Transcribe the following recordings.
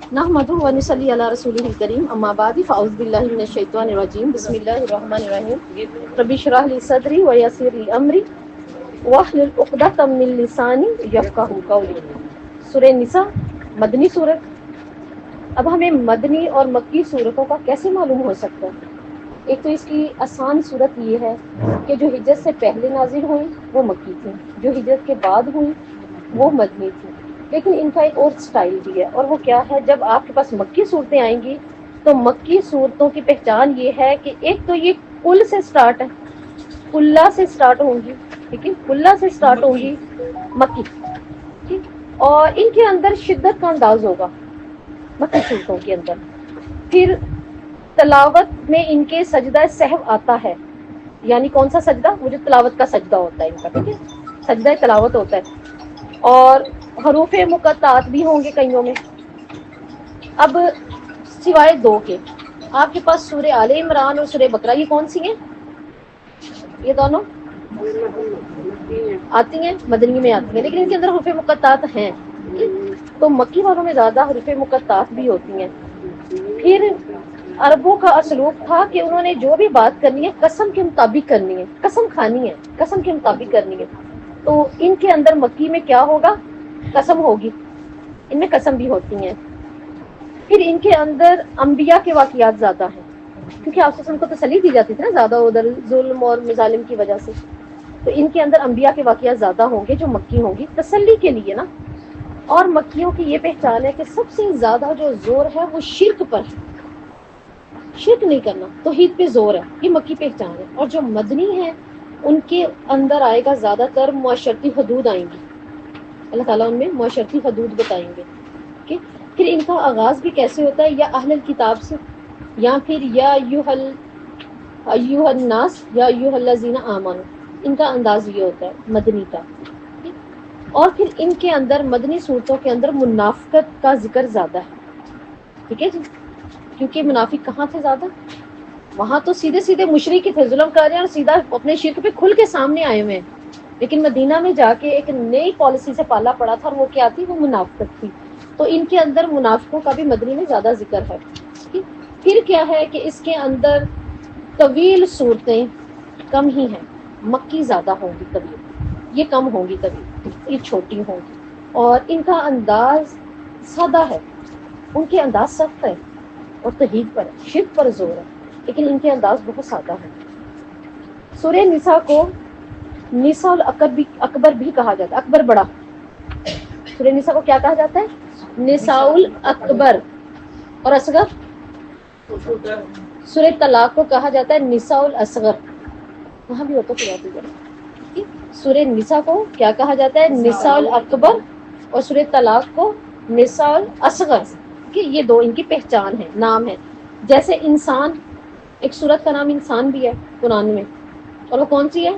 نحمدہ و نصلی علی رسولہ الکریم اما بعد فاعوذ باللہ من الشیطان الرجیم بسم اللہ الرحمن الرحیم رب اشرح لی صدری ویسر لی امری واحلل عقدۃ من لسانی یفقہوا قولی۔ سورہ نساء مدنی سورت۔ اب ہمیں مدنی اور مکی صورتوں کا کیسے معلوم ہو سکتا ہے؟ ایک تو اس کی آسان صورت یہ ہے کہ جو ہجرت سے پہلے نازل ہوئی وہ مکی تھی، جو ہجرت کے بعد ہوئی وہ مدنی تھی۔ لیکن ان کا ایک اور سٹائل بھی ہے، اور وہ کیا ہے؟ جب آپ کے پاس مکی صورتیں آئیں گی تو مکی صورتوں کی پہچان یہ ہے کہ ایک تو یہ کل سے سٹارٹ ہے، کلہ سے سٹارٹ ہوں گی، ٹھیک ہے، کلہ سے سٹارٹ ہوں گی مکی، ٹھیک، اور ان کے اندر شدت کا انداز ہوگا مکی صورتوں کے اندر۔ پھر تلاوت میں ان کے سجدہ سہو آتا ہے، یعنی کون سا سجدہ؟ وہ جو تلاوت کا سجدہ ہوتا ہے ان کا، ٹھیک ہے، سجدہ تلاوت ہوتا ہے، اور حروف مقطعات بھی ہوں گے کئیوں میں۔ اب سوائے دو کے آپ کے پاس سورہ آل عمران اور سورہ بقرہ، یہ کون سی ہیں؟ یہ دونوں آتی ہیں، مدنی میں آتی ہیں، لیکن ان کے اندر حروف مقطعات ہیں، تو مکی والوں میں زیادہ حروف مقطعات بھی ہوتی ہیں۔ پھر عربوں کا اسلوب تھا کہ انہوں نے جو بھی بات کرنی ہے قسم کے مطابق کرنی ہے، قسم کھانی ہے، قسم کے مطابق کرنی ہے، تو ان کے اندر مکی میں کیا ہوگا؟ قسم ہوگی، ان میں قسم بھی ہوتی ہیں۔ پھر ان کے اندر انبیاء کے واقعات زیادہ ہیں، کیونکہ آپ سے ان کو تسلی دی جاتی تھی نا زیادہ ادھر ظلم اور مظالم کی وجہ سے، تو ان کے اندر انبیاء کے واقعات زیادہ ہوں گے جو مکی ہوں گی، تسلی کے لیے نا۔ اور مکیوں کی یہ پہچان ہے کہ سب سے زیادہ جو زور ہے وہ شرک پر ہے، شرک نہیں کرنا، توحید پہ زور ہے، یہ مکی پہچان ہے۔ اور جو مدنی ہیں ان کے اندر آئے گا زیادہ تر معاشرتی حدود آئیں گی، اللہ تعالیٰ ان میں معاشرتی حدود بتائیں گے کہ پھر ان کا آغاز بھی کیسے ہوتا ہے؟ یا اہل الکتاب سے، یا پھر یا ایھا الناس یا ایھا الذین آمنوا، ان کا انداز یہ ہوتا ہے مدنی کا۔ اور پھر ان کے اندر مدنی صورتوں کے اندر منافقت کا ذکر زیادہ ہے، ٹھیک ہے جی، کیونکہ منافق کہاں تھے زیادہ؟ وہاں تو سیدھے سیدھے مشرک ہی تھے، ظلم کر رہے ہیں اور سیدھا اپنے شرک پہ کھل کے سامنے آئے ہوئے ہیں۔ لیکن مدینہ میں جا کے ایک نئی پالیسی سے پالا پڑا تھا، اور وہ کیا تھی؟ وہ منافقت تھی، تو ان کے اندر منافقوں کا بھی مدنی میں زیادہ ذکر ہے۔ پھر کیا ہے کہ اس کے اندر طویل صورتیں کم ہی ہیں، مکی زیادہ ہوں گی طویل، یہ کم ہوں گی طویل، یہ چھوٹی ہوں گی، اور ان کا انداز سادہ ہے، ان کے انداز سخت ہے اور توحید پر ہے، شرک پر زور ہے، لیکن ان کے انداز بہت سادہ ہے۔ سورہ نساء کو نساء الاکبر بھی کہا جاتا ہے، اکبر بڑا۔ سورہ نساء کو کیا کہا جاتا ہے؟ نساء الاکبر، اور اصغر سورہ طلاق کو کہا جاتا ہے نساء الاصغر، وہاں بھی ہوتا ہے۔ سورہ نساء کو کیا کہا جاتا ہے؟ نساء الاکبر، اور سورہ طلاق کو نساء الاصغر، کہ یہ دو ان کی پہچان ہے، نام ہے۔ جیسے انسان، ایک سورت کا نام انسان بھی ہے قرآن میں، اور وہ کون سی ہے؟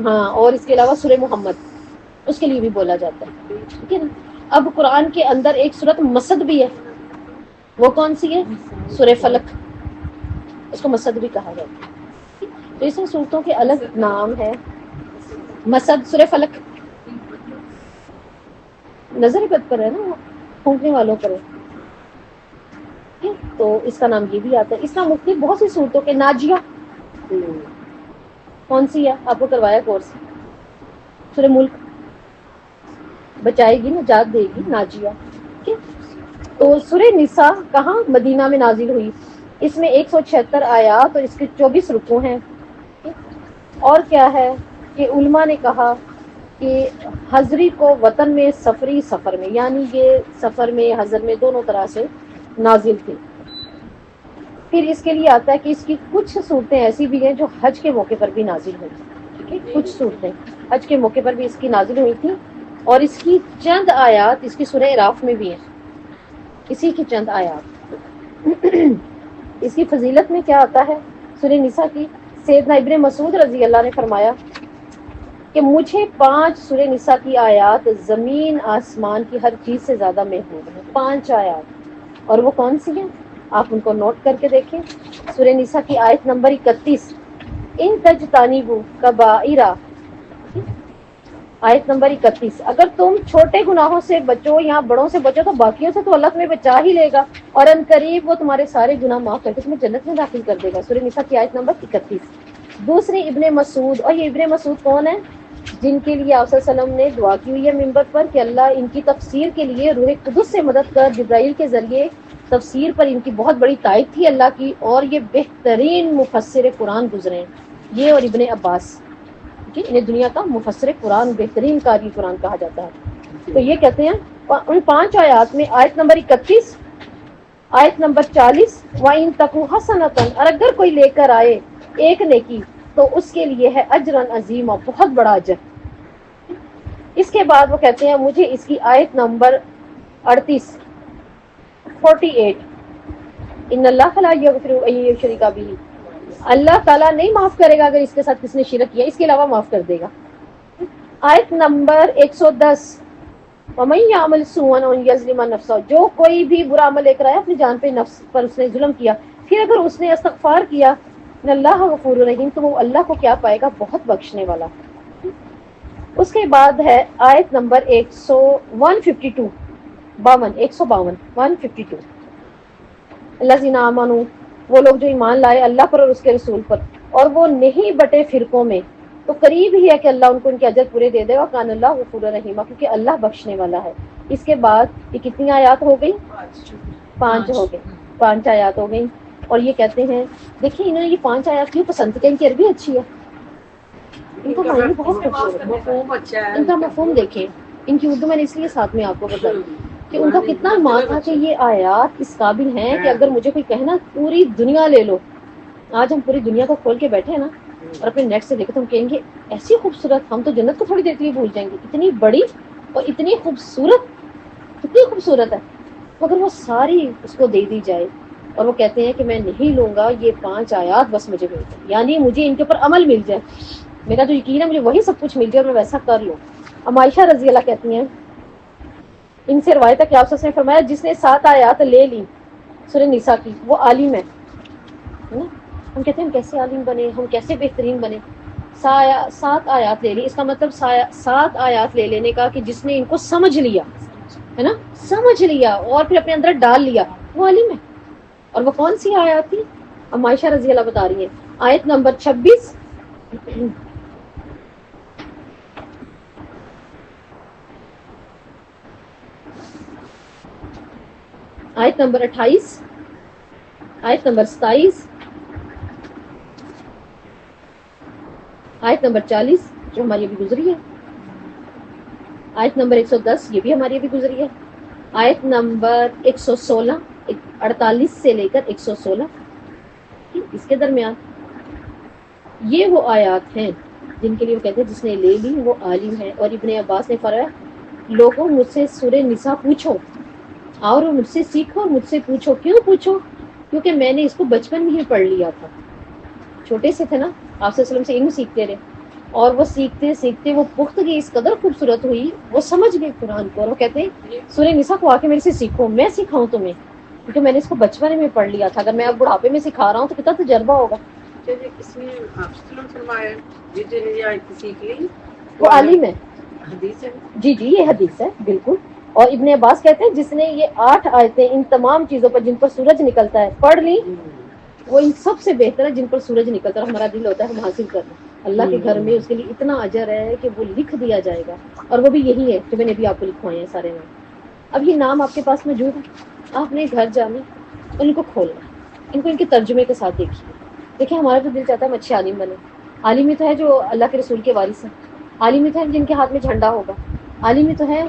ہاں، اور اس کے علاوہ سورہ محمد، اس کے لیے بھی بولا جاتا ہے، ٹھیک ہے نا۔ اب قرآن کے اندر ایک سورت مسد بھی ہے، وہ کون سی ہے؟ سورہ فلق، اس کو مسد بھی کہا جاتا ہے۔ تو اس میں سورتوں کے الگ نام ہے۔ مسد، سورہ فلق نظر بد پر ہے نا، پھونکنے والوں پر ہے، تو اس کا نام یہ بھی آتا ہے۔ اس کا مختلف بہت سی صورتوں کے، ناجیہ کون سی ہے؟ آپ کو کروایا کورس، سورہ ملک، بچائے گی، نجات دے گی، ناجیہ، ٹھیک ہے۔ تو سورہ نساء کہاں؟ مدینہ میں نازل ہوئی، اس میں 176 آیات اور اس کے 24 رکوع ہیں۔ اور کیا ہے کہ علماء نے کہا کہ حضری کو وطن میں، سفری سفر میں، یعنی یہ سفر میں حضر میں دونوں طرح سے نازل تھی۔ پھر اس کے لیے آتا ہے کہ اس کی کچھ صورتیں ایسی بھی ہیں جو حج کے موقع پر بھی نازل ہوئی، ٹھیک ہے، کچھ صورتیں حج کے موقع پر بھی اس کی نازل ہوئی تھیں، اور اس کی چند آیات اس کی سورہ اعراف میں بھی ہیں، اسی کی چند آیات۔ اس کی فضیلت میں کیا آتا ہے سورہ نساء کی؟ سیدنا ابن مسعود رضی اللہ نے فرمایا کہ مجھے 5 سورہ نساء کی آیات زمین آسمان کی ہر چیز سے زیادہ محبوب ہیں، 5 آیات، اور وہ کون سی ہیں؟ آپ ان کو نوٹ کر کے دیکھیں۔ سورہ نساء کی آیت نمبر 31، ان تجتنبوا کبائر، آیت نمبر 31، اگر تم چھوٹے گناہوں سے بچو یا بڑوں سے بچو تو باقیوں سے تو اللہ تمہیں بچا ہی لے گا، اور ان قریب وہ تمہارے سارے گناہ معاف کر کے تمہیں جنت میں داخل کر دے گا۔ سورہ نساء کی آیت نمبر 31۔ دوسری ابن مسعود، اور یہ ابن مسعود کون ہے؟ جن کے لیے آپ صلی اللہ علیہ وسلم نے دعا کی ہوئی ہے ممبر پر کہ اللہ ان کی تفسیر کے لیے روح قدس سے مدد کر، جبرائیل کے ذریعے تفسیر پر ان کی بہت بڑی تائید تھی اللہ کی، اور یہ بہترین مفسر قرآن گزرے ہیں، یہ اور ابن عباس، انہیں دنیا کا مفسر قرآن، بہترین قاری قرآن کہا جاتا ہے۔ تو یہ کہتے ہیں ان 5 آیات میں آیت نمبر 31، آیت نمبر 40، وَإِن تَكُ حَسَنَةً، اور اگر کوئی لے کر آئے ایک نیکی تو اس کے لیے ہے اجرن عظیم، بہت بڑا اجر۔ اس کے بعد وہ کہتے ہیں مجھے اس کی آیت نمبر 48، ان اللہ لا یغفر ان یشرک بہ، اللہ تعالیٰ نہیں معاف کرے گا اگر اس کے ساتھ کس نے شرک کیا، اس کے علاوہ معاف کر دے گا۔ آیت نمبر 110، وَمَن يَعْمَلْ سُوءًا أَوْ يَظْلِمَ نَفْسَهُ، جو کوئی بھی برا عمل لے کر آیا اپنی جان پہ، نفس پر اس نے ظلم کیا، پھر اگر اس نے استغفار کیا، ان اللہ غفور رحیم، تو وہ اللہ کو کیا پائے گا؟ بہت بخشنے والا۔ اس کے بعد ہے آیت نمبر 152، 152 الذین آمنوا، وہ لوگ جو ایمان لائے اللہ پر اور اس کے رسول پر، اور وہ نہیں بٹے فرقوں میں، تو قریب ہی ہے کہ اللہ ان کو ان کے اجر پورے دے دے گا، کان اللہ غفور رحیمہ، کیونکہ اللہ بخشنے والا ہے۔ اس کے بعد یہ کتنی آیات ہو گئی؟ 5 ہو گئی، 5 آیات ہو گئی۔ اور یہ کہتے ہیں دیکھیں انہوں نے یہ 5 آیات کیوں پسند کی؟ ان کی عربی اچھی ہے، ان کا معنی بہت خوبصورت ہے، ان کا مفہوم دیکھیں، ان کی اردو میں نے اس لیے ساتھ میں آپ کو بتائی کہ ان کا کتنا ایمان تھا کہ یہ آیات اس قابل ہیں کہ اگر مجھے کوئی کہنا پوری دنیا لے لو، آج ہم پوری دنیا کو کھول کے بیٹھے ہیں نا اور اپنے نیٹ سے دیکھیں تو ہم کہیں گے ایسی خوبصورت، ہم تو جنت کو تھوڑی دیر کے لیے بھول جائیں گے، اتنی بڑی اور اتنی خوبصورت، کتنی خوبصورت ہے، تو اگر وہ ساری اس کو دے دی جائے، اور وہ کہتے ہیں کہ میں نہیں لوں گا یہ 5 آیات بس مجھے مل جائے، یعنی مجھے ان کے اوپر عمل مل جائے، میرا جو یقین ہے مجھے وہی سب کچھ مل جائے اور میں ویسا کر لوں۔ ام عائشہ رضی اللہ کہتی ہیں، ان سے روایت ہے کہ آپ نے فرمایا جس نے 7 آیات لے لی سورہ نساء کی وہ عالم ہے نا؟ ہم کہتے ہیں ہم کیسے عالم بنے، ہم کیسے بہترین بنے؟ 7 آیات لے لی، اس کا مطلب 7 آیات لے لینے کا کہ جس نے ان کو سمجھ لیا ہے نا، سمجھ لیا اور پھر اپنے اندر ڈال لیا، وہ عالم ہے۔ اور وہ کون سی آیات تھی؟ ام عائشہ رضی اللہ بتا رہی ہیں، آیت نمبر 26، آیت نمبر 28، آیت نمبر 27، آیت نمبر 40 جو ہماری ابھی گزری ہے، آیت نمبر 110 یہ بھی ہماری ابھی گزری ہے، آیت نمبر 116، 48 سے لے کر 116 اس کے درمیان، یہ وہ آیات ہیں جن کے لیے وہ کہتے ہیں جس نے لے لی وہ عالم ہے۔ اور ابن عباس نے فرمایا لوگوں مجھ سے سورہ نساء پوچھو اور مجھ سے سیکھو، مجھ سے پوچھو، کیوں پوچھو؟ کیونکہ میں نے اس کو بچپن میں ہی پڑھ لیا تھا، چھوٹے سے تھے نا، آپ صلی اللہ علیہ وسلم سے علم سیکھتے رہے، اور وہ سیکھتے سیکھتے وہ پختگی اس قدر خوبصورت ہوئی، وہ سمجھ گئے قرآن کو، اور وہ کہتے ہیں سورہ نساء کو آ کے میرے سے سیکھو، میں سکھاؤں تمہیں، کیونکہ میں نے اس کو بچپن میں پڑھ لیا تھا، اگر میں اب بڑھاپے میں سکھا رہا ہوں تو کتنا تجربہ ہوگا۔ اس میں آپ نے فرمایا جن نے یہ آیت سیکھ لی وہ عالم ہے، حدیث ہے، جی جی یہ حدیث ہے بالکل۔ اور ابن عباس کہتے ہیں جس نے یہ 8 آیتیں ان تمام چیزوں پر جن پر سورج نکلتا ہے پڑھ لی، وہ ان سب سے بہتر ہے جن پر سورج نکلتا ہے، اور ہمارا دل ہوتا ہے ہم حاصل کرنا، اللہ کے گھر میں اس کے لیے اتنا اجر ہے کہ وہ لکھ دیا جائے گا، اور وہ بھی یہی ہے جو میں نے بھی آپ کو لکھوائے ہیں سارے نام۔ اب یہ نام آپ کے پاس موجود ہے، آپ نے گھر جانا ان کو کھولنا، ان کو ان کے ترجمے کے ساتھ دیکھیے، دیکھیں ہمارا تو دل چاہتا ہے ہم اچھے عالم بنے، عالم ہی تو ہے جو اللہ کے رسول کے وارث ہیں، عالم ہی تو ہے جن کے ہاتھ میں جھنڈا ہوگا، عالم ہی تو ہے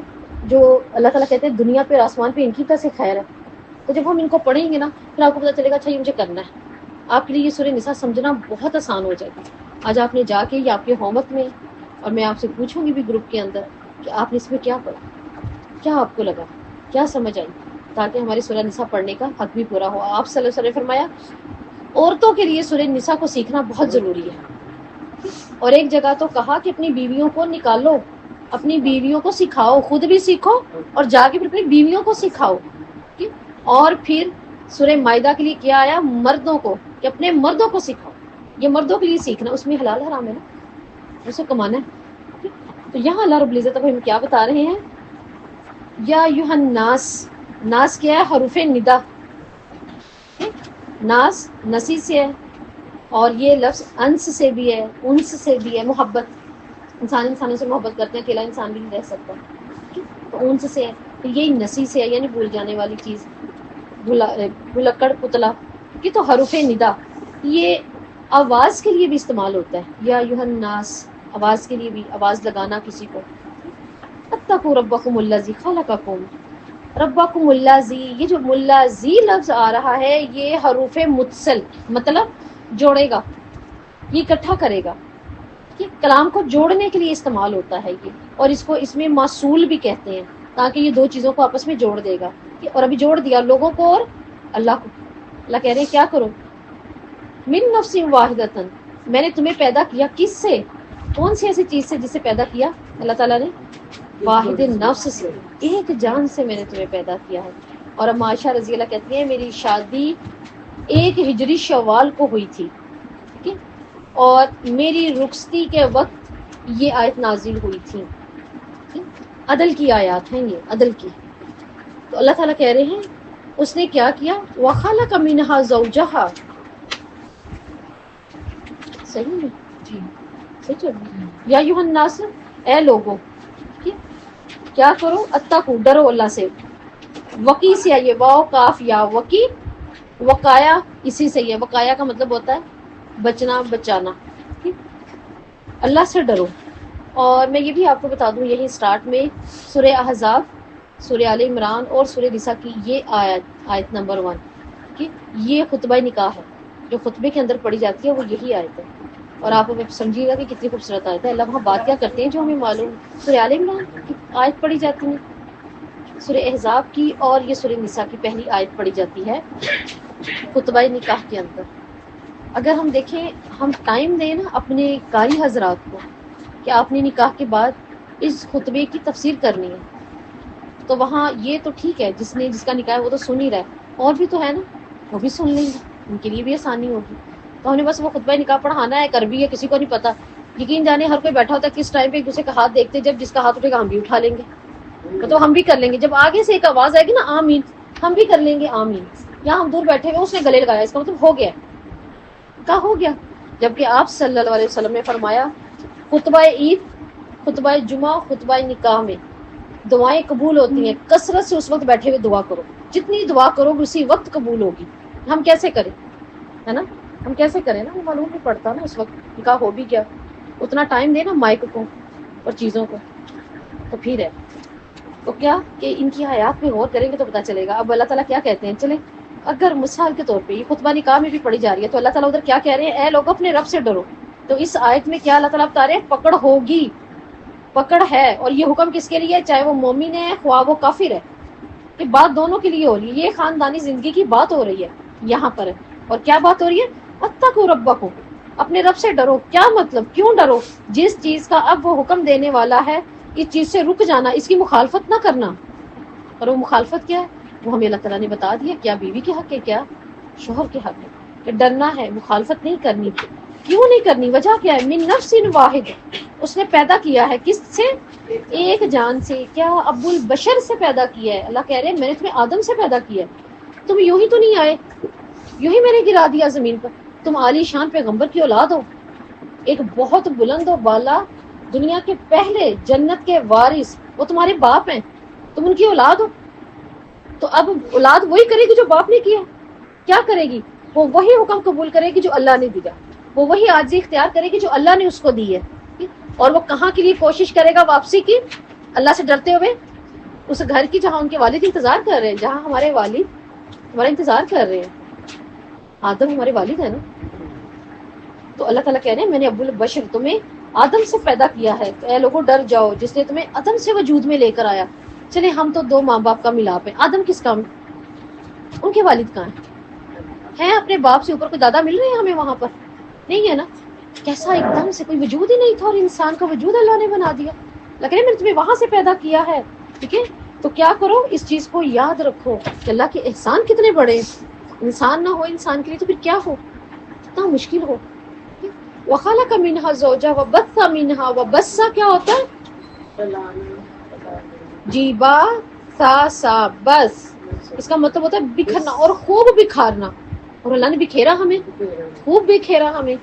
جو اللہ تعالیٰ کہتے ہیں دنیا پہ اور آسمان پہ ان کی طرح سے خیر ہے۔ تو جب ہم ان کو پڑھیں گے نا پھر آپ کو پتہ چلے گا اچھا یہ مجھے کرنا ہے، آپ کے لیے یہ سورہ نساء سمجھنا بہت آسان ہو جائے گا۔ آج آپ نے جا کے یہ آپ کے ہوم ورک میں، اور میں آپ سے پوچھوں گی بھی گروپ کے اندر کہ آپ نے اس میں کیا پڑھا، کیا آپ کو لگا، کیا سمجھ آئی، تاکہ ہماری سورہ نساء پڑھنے کا حق بھی پورا ہو۔ آپ صلی اللہ علیہ وسلم نے فرمایا عورتوں کے لیے سورہ نساء کو سیکھنا بہت ضروری ہے، اور ایک جگہ تو کہا کہ اپنی بیویوں کو نکالو، اپنی بیویوں کو سکھاؤ، خود بھی سیکھو اور جا کے پھر اپنی بیویوں کو سکھاؤ۔ اور پھر سورہ مائدہ کے لیے کیا آیا؟ مردوں کو، کہ اپنے مردوں کو سکھاؤ، یہ مردوں کے لیے سیکھنا، اس میں حلال حرام ہے نا، اسے کمانا ہے، تو یہاں اللہ رب العزت اب ہمیں کیا بتا رہے ہیں؟ یا ایھا الناس، ناس کیا ہے؟ حروف ندا. ناس نسی سے ہے، اور یہ لفظ انس سے بھی ہے، انس سے بھی ہے، محبت. انسانوں سے محبت کرتے ہیں، اکیلا انسان بھی نہیں رہ سکتا. تو انس سے ہے، پھر یہی نسی سے ہے، یعنی بھول جانے والی چیز، بھلکڑ پتلا. یہ تو حروف ندا، یہ آواز کے لیے بھی استعمال ہوتا ہے. یا ایھا الناس، آواز کے لیے بھی، آواز لگانا کسی کو. اتقوا ربکم الذی خلقکم، ربکم الذی، یہ جو ملازی لفظ آ رہا ہے یہ حروف متصل، مطلب جوڑے گا، یہ اکٹھا کرے گا، کہ کلام کو جوڑنے کے لیے استعمال ہوتا ہے یہ. اور اس میں موصول بھی کہتے ہیں، تاکہ یہ دو چیزوں کو آپس میں جوڑ دے گا. اور ابھی جوڑ دیا لوگوں کو اور اللہ کو. اللہ کہہ رہے ہیں کیا کرو؟ من نفس واحدۃ، میں نے تمہیں پیدا کیا کس سے؟ کون سی ایسی چیز سے جس سے پیدا کیا اللہ تعالیٰ نے؟ واحد نفس سے، ایک جان سے میں نے تمہیں پیدا کیا ہے. اور اب عائشہ رضی اللہ کہتی ہیں میری شادی 1 ہجری شوال کو ہوئی تھی، ٹھیک ہے، اور میری رخصتی کے وقت یہ آیت نازل ہوئی تھی. عدل کی آیات ہیں یہ، عدل کی. تو اللہ تعالیٰ کہہ رہے ہیں اس نے کیا کیا؟ وَخَلَقَ مِنْهَا زَوْجَهَا. صحیح ہے جی صحیح چل. یا ایھا الناس، اے لوگوں، کیا کرو؟ اتقوا، ڈرو اللہ سے. وقی سے آئیے، واو کاف یا، وقی، وقایا اسی سے ہی ہے. وقایا کا مطلب ہوتا ہے بچنا، بچانا. اللہ سے ڈرو. اور میں یہ بھی آپ کو بتا دوں، یہی سٹارٹ میں سورہ احزاب، سورہ آل عمران اور سورہ نساء کی یہ آیت نمبر 1 کہ یہ خطبہ نکاح ہے، جو خطبے کے اندر پڑھی جاتی ہے وہ یہی آیت ہے. اور آپ سمجھیے گا کہ کتنی خوبصورت آیت ہے. اللہ وہاں بات کیا کرتے ہیں جو ہمیں معلوم. سورہ آل عمران کی آیت پڑھی جاتی ہے، سورہ احزاب کی، اور یہ سورہ نساء کی پہلی آیت پڑھی جاتی ہے خطبہ نکاح کے اندر. اگر ہم دیکھیں، ہم ٹائم دیں نا اپنے قاری حضرات کو کہ آپ نے نکاح کے بعد اس خطبے کی تفسیر کرنی ہے، تو وہاں یہ تو ٹھیک ہے، جس کا نکاح ہے وہ تو سن ہی رہا ہے، اور بھی تو ہے نا، وہ بھی سن لیں گے، ان کے لیے بھی آسانی ہوگی. تو ہم نے بس وہ خطبہ نکاح پڑھانا ہے، کر بھی ہے، کسی کو نہیں پتا. یقین جانے ہر کوئی بیٹھا ہوتا ہے کس ٹائم پہ ایک دوسرے کا ہاتھ دیکھتے، جب جس کا ہاتھ اٹھے گا ہم بھی اٹھا لیں گے، تو ہم بھی کر لیں گے. جب آگے سے ایک آواز آئے گی نا آمین، ہم بھی کر لیں گے آمین. یہاں ہم دور بیٹھے ہوئے، اس نے گلے لگایا، اس کا مطلب ہو گیا. کیا ہو گیا؟ جبکہ آپ صلی اللہ علیہ وسلم نے فرمایا خطبہ عید، خطبہ جمعہ، خطبہ نکاح میں دعائیں قبول ہوتی ہیں. کثرت سے اس وقت بیٹھے ہوئے دعا کرو، جتنی دعا کرو گے اسی وقت قبول ہوگی. ہم کیسے کریں، ہے نا؟ ہم کیسے کریں نا، وہ معلوم نہیں پڑتا نا اس وقت نکاح ہو بھی کیا. اتنا ٹائم دے نا مائک کو اور چیزوں کو، تو پھر ہے. تو کیا کہ ان کی آیات میں غور کریں گے تو پتہ چلے گا. اب اللہ تعالیٰ کیا کہتے ہیں، چلیں اگر مثال کے طور پہ یہ خطبہ نکاح میں بھی پڑھی جا رہی ہے تو اللہ تعالیٰ ادھر کیا کہہ رہے ہیں؟ اے لوگ اپنے رب سے ڈرو. تو اس آیت میں کیا اللہ تعالیٰ بتا رہے ہیں؟ پکڑ ہوگی، پکڑ ہے. اور یہ حکم کس کے لیے؟ چاہے وہ مومن ہے خواہ وہ کافر ہے، یہ بات دونوں کے لیے ہو رہی ہے. یہ خاندانی زندگی کی بات ہو رہی ہے یہاں پر. اور کیا بات ہو رہی ہے؟ اتقوا ربکم، اپنے رب سے ڈرو. کیا مطلب؟ کیوں ڈرو؟ جس چیز کا اب وہ حکم دینے والا ہے اس چیز سے رک جانا، اس کی مخالفت نہ کرنا. اور وہ مخالفت کیا ہے وہ ہمیں اللہ تعالیٰ نے بتا دیا. کیا بیوی کے حق ہے، کیا شوہر کے حق ہے کہ ڈرنا ہے، مخالفت نہیں کرنی. کیوں نہیں کرنی؟ وجہ کیا ہے؟ من نفس واحد، اس نے پیدا کیا ہے کس سے؟ ایک جان سے. کیا ابو البشر سے پیدا کیا ہے. اللہ کہہ رہے ہیں میں نے تمہیں آدم سے پیدا کیا ہے. تم یوں ہی تو نہیں آئے، یوں ہی میں نے گرا دیا زمین پر. تم عالی شان پیغمبر کی اولاد ہو، ایک بہت بلند و بالا دنیا کے پہلے جنت کے وارث، وہ تمہارے باپ ہیں، تم ان کی اولاد ہو. تو اب اولاد وہی کرے گی جو باپ نے کیا. کیا کرے گی؟ وہ وہی حکم قبول کرے گی جو اللہ نے دیا، وہ وہی عاجزی اختیار کرے گی جو اللہ نے اس کو دی ہے. اور وہ کہاں کے لیے کوشش کرے گا واپسی کی؟ اللہ سے ڈرتے ہوئے اس گھر کی جہاں ان کے والد انتظار کر رہے ہیں، جہاں ہمارے والد ہمارا انتظار کر رہے ہیں. آدم ہمارے والد ہیں نا. تو اللہ تعالیٰ کہہ رہے ہیں میں نے ابو البشر تمہیں آدم سے پیدا کیا ہے. تو اے لوگوں ڈر جاؤ جس نے تمہیں آدم سے وجود میں لے کر آیا. چلے ہم تو 2 ماں باپ کا ملاپ ہے. آدم کس کام؟ ان کے والد کہاں ہیں اپنے باپ سے اوپر؟ کوئی دادا مل رہے ہیں ہمیں وہاں پر؟ نہیں ہے نا. کیسا ایک دم سے کوئی وجود ہی نہیں تھا اور انسان کا وجود اللہ نے بنا دیا. لگ رہے میں نے تمہیں وہاں سے پیدا کیا ہے. ٹھیک ہے، تو کیا کرو اس چیز کو یاد رکھو کہ اللہ کے احسان کتنے بڑے. انسان نہ ہو انسان کے لیے تو پھر کیا ہو، کتنا مشکل ہو. وَخَلَقَ مِنْهَا زَوْجَهَا وَبَثَّ مِنْهَا، وَبَثَّ کیا ہوتا ہے؟ جی با سا بس اس کا مطلب ہوتا ہے بکھرنا اور خوب بکھارنا. اور اللہ نے بکھیرا ہمیں, خوب بکھیرا ہمیں.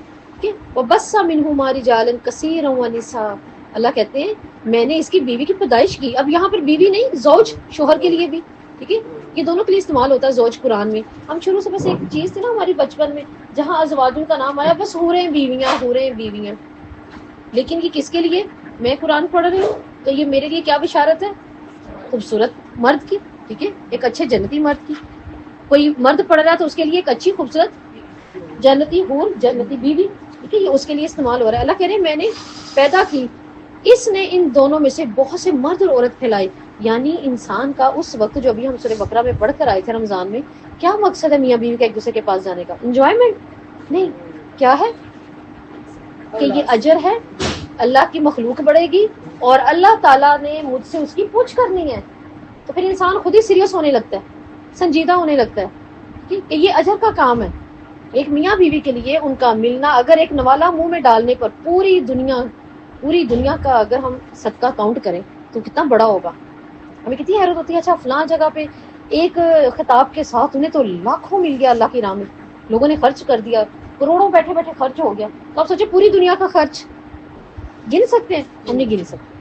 وَبَثَّ مِنْهُمَا رِجَالًا كَثِيرًا وَنِسَاءً. اللہ کہتے ہیں میں نے اس کی بیوی کی پیدائش کی. اب یہاں پر بیوی نہیں, زوج, شوہر کے لیے بھی. ٹھیک ہے, یہ دونوں کے لیے استعمال ہوتا ہے زوج قرآن میں. ہم شروع سے بس ایک چیز تھی نا ہماری بچپن میں, جہاں ازواجوں کا نام آیا بس حوریں بیویاں. لیکن یہ کس کے لیے؟ میں قرآن پڑھ رہی ہوں تو یہ میرے لیے کیا بشارت ہے؟ خوبصورت مرد کی. ٹھیک ہے, ایک اچھے جنتی مرد کی. کوئی مرد پڑھ رہا ہے تو اس کے لیے ایک اچھی خوبصورت جنتی حور, جنتی بیوی. ٹھیک ہے, یہ اس کے لیے استعمال ہو رہا ہے. اللہ کہہ رہے ہیں میں نے پیدا کی, اس نے ان دونوں میں سے بہت سے مرد اور عورت پھیلائے. یعنی انسان کا اس وقت, جو ابھی ہم سورہ بقرہ میں پڑھ کر آئے تھے رمضان میں, کیا مقصد ہے میاں بیوی کا ایک دوسرے کے پاس جانے کا؟ انجوائمنٹ نہیں, کیا ہے کہ یہ اجر ہے, اللہ کی مخلوق بڑھے گی اور اللہ تعالیٰ نے مجھ سے اس کی پوچھ کرنی ہے. تو پھر انسان خود ہی سیریس ہونے لگتا ہے, سنجیدہ ہونے لگتا ہے کہ یہ اجر کا کام ہے. ایک میاں بیوی کے لیے ان کا ملنا, اگر ایک نوالا منہ میں ڈالنے پر پوری دنیا کا اگر ہم صدقہ کاؤنٹ کریں تو کتنا بڑا ہوگا. ہمیں کتنی حیرت ہوتی ہے, اچھا فلاں جگہ پہ ایک خطاب کے ساتھ انہیں تو لاکھوں مل گیا اللہ کی راہ میں, لوگوں نے خرچ کر دیا, کروڑوں بیٹھے بیٹھے خرچ ہو گیا. تو آپ سوچیں پوری دنیا کا خرچ گن سکتے ہیں؟ ہم نہیں گن سکتے.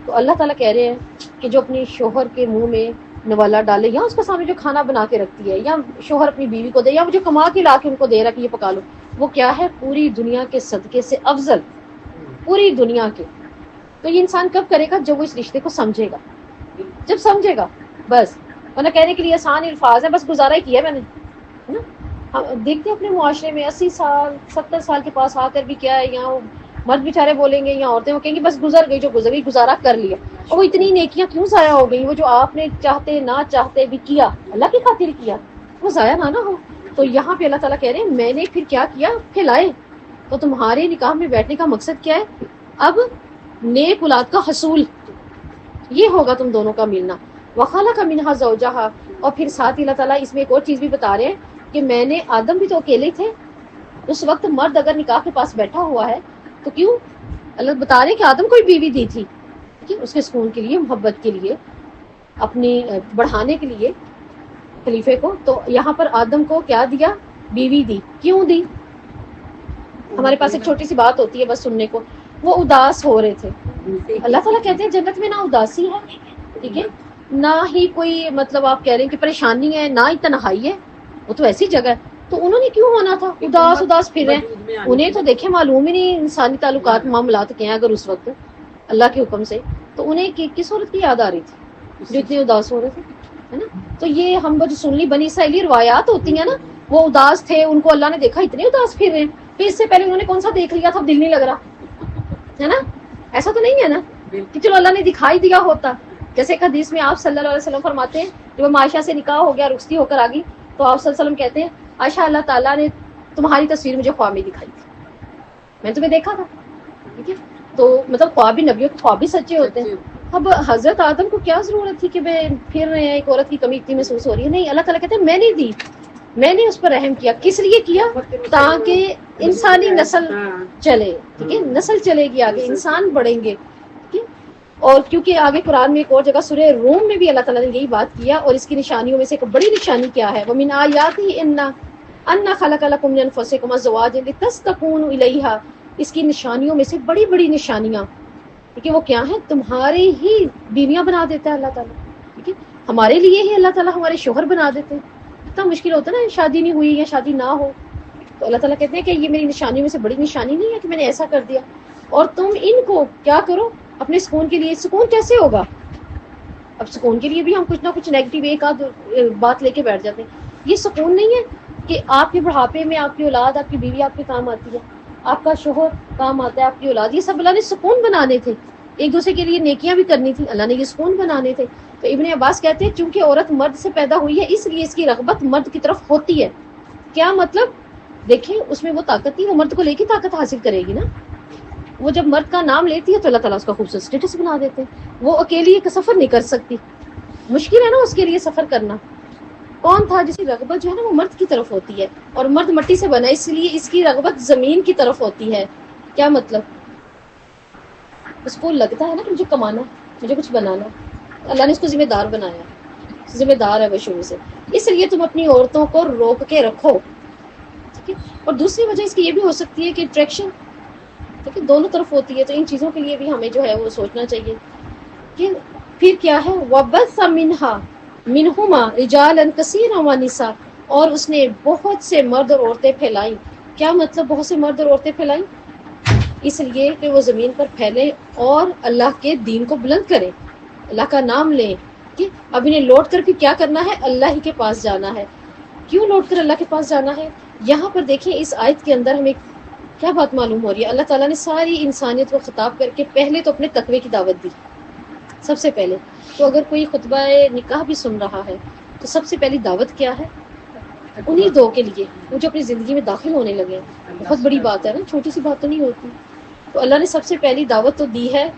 تو اللہ تعالیٰ کہہ رہے ہیں کہ جو اپنی شوہر کے منہ میں نوالا ڈالے, یا اس کے سامنے جو کھانا بنا کے رکھتی ہے, یا شوہر اپنی بیوی کو دے, یا وہ جو کما کے لا کے ان کو دے رہا کہ یہ پکا لو, وہ کیا ہے؟ پوری دنیا کے صدقے سے افضل, پوری دنیا کے. تو یہ انسان کب کرے گا؟ جب وہ اس رشتے کو سمجھے گا, جب سمجھے گا بس. ورنہ کہنے کے لیے آسان الفاظ ہیں, بس گزارا ہی کیا میں نے, ہے نا. ہم دیکھتے ہیں اپنے معاشرے میں 80 سال 70 سال کے پاس آ کر بھی کیا ہے, یہاں مرد بیچارے بولیں گے یا عورتیں وہ کہیں گی بس گزر گئی جو گزر گئی, گزارا کر لیا. اور وہ اتنی نیکیاں کیوں ضائع ہو گئی؟ وہ جو آپ نے چاہتے نہ چاہتے بھی کیا, اللہ کی خاطر کیا, وہ ضائع نہ ہو. تو یہاں پہ اللہ تعالیٰ کہہ رہے ہیں میں نے پھر کیا کیا؟ پھیلائے. تو تمہارے نکاح میں بیٹھنے کا مقصد کیا ہے؟ اب نیک اولاد کا حصول, یہ ہوگا تم دونوں کا ملنا. وَخَلَقَ مِنْهَا زَوْجَهَا. اور پھر ساتھ ہی اللہ تعالیٰ اس میں ایک اور چیز بھی بتا رہے ہیں کہ میں نے, آدم بھی تو اکیلے تھے اس وقت, مرد اگر نکاح کے پاس بیٹھا ہوا ہے تو کیوں اللہ بتا رہے ہیں کہ آدم کو بھی بیوی دی تھی, کہ اس کے سکون کے لیے, محبت کے لیے, اپنی بڑھانے کے لیے خلیفے کو. تو یہاں پر آدم کو کیا دیا؟ بیوی دی. کیوں دی؟ ہمارے پاس ایک چھوٹی سی بات ہوتی ہے بس سننے کو, وہ اداس ہو رہے تھے. اللہ تعالیٰ کہتے ہیں جنت میں نہ اداسی ہے, ٹھیک ہے, نہ ہی کوئی مطلب آپ کہہ رہے ہیں کہ پریشانی ہے, نہ ہی تنہائی ہے, وہ تو ایسی جگہ ہے. تو انہوں نے کیوں ہونا تھا اداس پھر رہے ہیں؟ انہیں تو دیکھیں معلوم ہی نہیں انسانی تعلقات معاملات کے ہیں اگر اس وقت اللہ کے حکم سے, تو انہیں کس صورت کی یاد آ رہی تھی جو اتنے اداس ہو رہے تھے, ہے نا. تو یہ ہم جو سن لی بنی اسرائیلی روایات ہوتی ہیں نا, وہ اداس تھے, ان کو اللہ نے دیکھا اتنے اداس پھر رہے ہیں, پھر اس سے پہلے انہوں نے کون سا دیکھ لیا تھا دل نہیں لگ رہا, ہے نا. ایسا تو نہیں ہے نا کہ چلو اللہ نے دکھائی دیا ہوتا. جیسے ایک حدیث میں آپ صلی اللہ علیہ وسلم فرماتے ہیں جب عائشہ سے نکاح ہو گیا, رخصتی ہو کر آ گئی, تو آپ صلی اللہ علیہ وسلم کہتے ہیں عائشہ اللہ تعالیٰ نے تمہاری تصویر مجھے خواب میں دکھائی تھی, میں تمہیں دیکھا تھا. ٹھیک ہے, تو مطلب خواب بھی نبیوں کے خواب بھی سچے ہوتے ہیں. اب حضرت آدم کو کیا ضرورت تھی کہ پھر رہے ہیں, ایک عورت کی کمی اتنی محسوس ہو رہی ہے؟ نہیں, اللہ تعالیٰ کہتے ہیں میں نے دی, میں نے اس پر رحم کیا. کس لیے کیا؟ تاکہ انسانی نسل چلے, ٹھیک ہے, نسل چلے گی آگے, انسان بڑھیں گے. اور کیونکہ آگے قرآن میں ایک اور جگہ سورہ روم میں بھی اللہ تعالیٰ نے یہی بات کیا, اور اس کی نشانیوں میں سے ایک بڑی نشانی کیا ہے؟ وَمِنْ آيَاتِهِ أَنَّ خَلَقَ لَكُم مِّنْ أَنفُسِكُمْ أَزْوَاجًا لِتَسْكُنُوا إِلَيْهَا. اس کی نشانیوں میں سے بڑی بڑی نشانیاں, ٹھیک ہے, وہ کیا ہیں؟ تمہارے ہی بیویاں بنا دیتا ہے اللہ تعالیٰ, ٹھیک ہے, ہمارے لیے ہی اللہ تعالیٰ ہمارے شوہر بنا دیتے ہیں. اتنا مشکل ہوتا ہے نا شادی نہیں ہوئی یا شادی نہ ہو, تو اللہ تعالیٰ کہتے ہیں کہ یہ میری نشانیوں میں سے بڑی نشانی نہیں ہے کہ میں نے ایسا کر دیا. اور تم ان کو کیا کرو اپنے سکون کے لیے. سکون کیسے ہوگا؟ اب سکون کے لیے بھی ہم کچھ نہ کچھ نیگیٹو ایک آدھ بات لے کے بیٹھ جاتے ہیں. یہ سکون نہیں ہے کہ آپ کے بڑھاپے میں آپ کی اولاد, آپ کی بیوی آپ کے کام آتی ہے, آپ کا شوہر کام آتا ہے, آپ کی اولاد, یہ سب اللہ نے سکون بنانے تھے, ایک دوسرے کے لیے نیکیاں بھی کرنی تھی, اللہ نے یہ سکون بنانے تھے. تو ابن عباس کہتے ہیں چونکہ عورت مرد سے پیدا ہوئی ہے اس لیے اس کی رغبت مرد کی طرف ہوتی ہے. کیا مطلب؟ دیکھیں اس میں وہ طاقت نہیں, وہ مرد کو لے کے طاقت حاصل کرے گی نا. وہ جب مرد کا نام لیتی ہے تو اللہ تعالیٰ اس کا خوبصورت اسٹیٹس بنا دیتے ہیں. وہ اکیلی ایک سفر نہیں کر سکتی, مشکل ہے نا اس کے لیے سفر کرنا. کون تھا جس کی رغبت جو ہے نا وہ مرد کی طرف ہوتی ہے, اور مرد مٹی سے بنا اس لیے اس کی رغبت زمین کی طرف ہوتی ہے. کیا مطلب؟ اس کو لگتا ہے نا کہ مجھے کمانا ہے, مجھے کچھ بنانا ہے، اللہ نے اس کو ذمہ دار بنایا، ذمہ دار ہے وہ شروع سے، اس لیے تم اپنی عورتوں کو روک کے رکھو، ٹھیک ہے. اور دوسری وجہ اس کی یہ بھی ہو سکتی ہے کہ اٹریکشن، ٹھیک ہے، دونوں طرف ہوتی ہے، تو ان چیزوں کے لیے بھی ہمیں جو ہے وہ سوچنا چاہیے کہ پھر کیا ہے وَبَثَّ مِنْهَا مِنْهُمَا رِجَالًا كَثِيرًا وَنِسَاءً، اور اس نے بہت سے مرد اور عورتیں پھیلائیں. کیا مطلب بہت سے مرد اور عورتیں پھیلائیں؟ اس لیے کہ وہ زمین پر پھیلے اور اللہ کے دین کو بلند کرے، اللہ کا نام لیں کہ اب انہیں لوٹ کر پھر کیا کرنا ہے، اللہ ہی کے پاس جانا ہے. کیوں لوٹ کر اللہ کے پاس جانا ہے؟ یہاں پر دیکھیں اس آیت کے اندر ہمیں کیا بات معلوم ہو رہی ہے. اللہ تعالیٰ نے ساری انسانیت کو خطاب کر کے پہلے تو اپنے تقوی کی دعوت دی سب سے پہلے. تو اگر کوئی خطبہ نکاح بھی سن رہا ہے تو سب سے پہلی دعوت کیا ہے؟ انہی دو کے لیے وہ جو اپنی زندگی میں داخل ہونے لگے ہیں. بہت بڑی بات ہے نا، چھوٹی سی بات تو نہیں ہوتی. تو اللہ نے سب سے پہلی دعوت تو دی ہے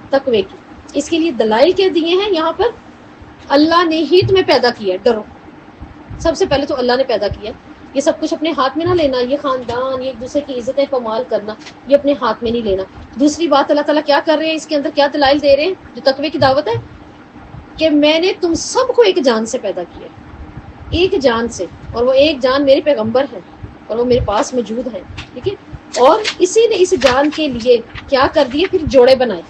تقوی کی. اس کے لیے دلائل کیا دیے ہیں یہاں پر؟ اللہ نے ہی تمہیں پیدا کیا، ڈرو. سب سے پہلے تو اللہ نے پیدا کیا. یہ سب کچھ اپنے ہاتھ میں نہ لینا، یہ خاندان، یہ ایک دوسرے کی عزتیں پامال کرنا، یہ اپنے ہاتھ میں نہیں لینا. دوسری بات اللہ تعالیٰ کیا کر رہے ہیں اس کے اندر، کیا دلائل دے رہے ہیں جو تقوی کی دعوت ہے؟ کہ میں نے تم سب کو ایک جان سے پیدا کیا، ایک جان سے، اور وہ ایک جان میرے پیغمبر ہیں اور وہ میرے پاس موجود ہیں، ٹھیک ہے. اور اسی نے اس جان کے لیے کیا کر دیے، پھر جوڑے بنائے.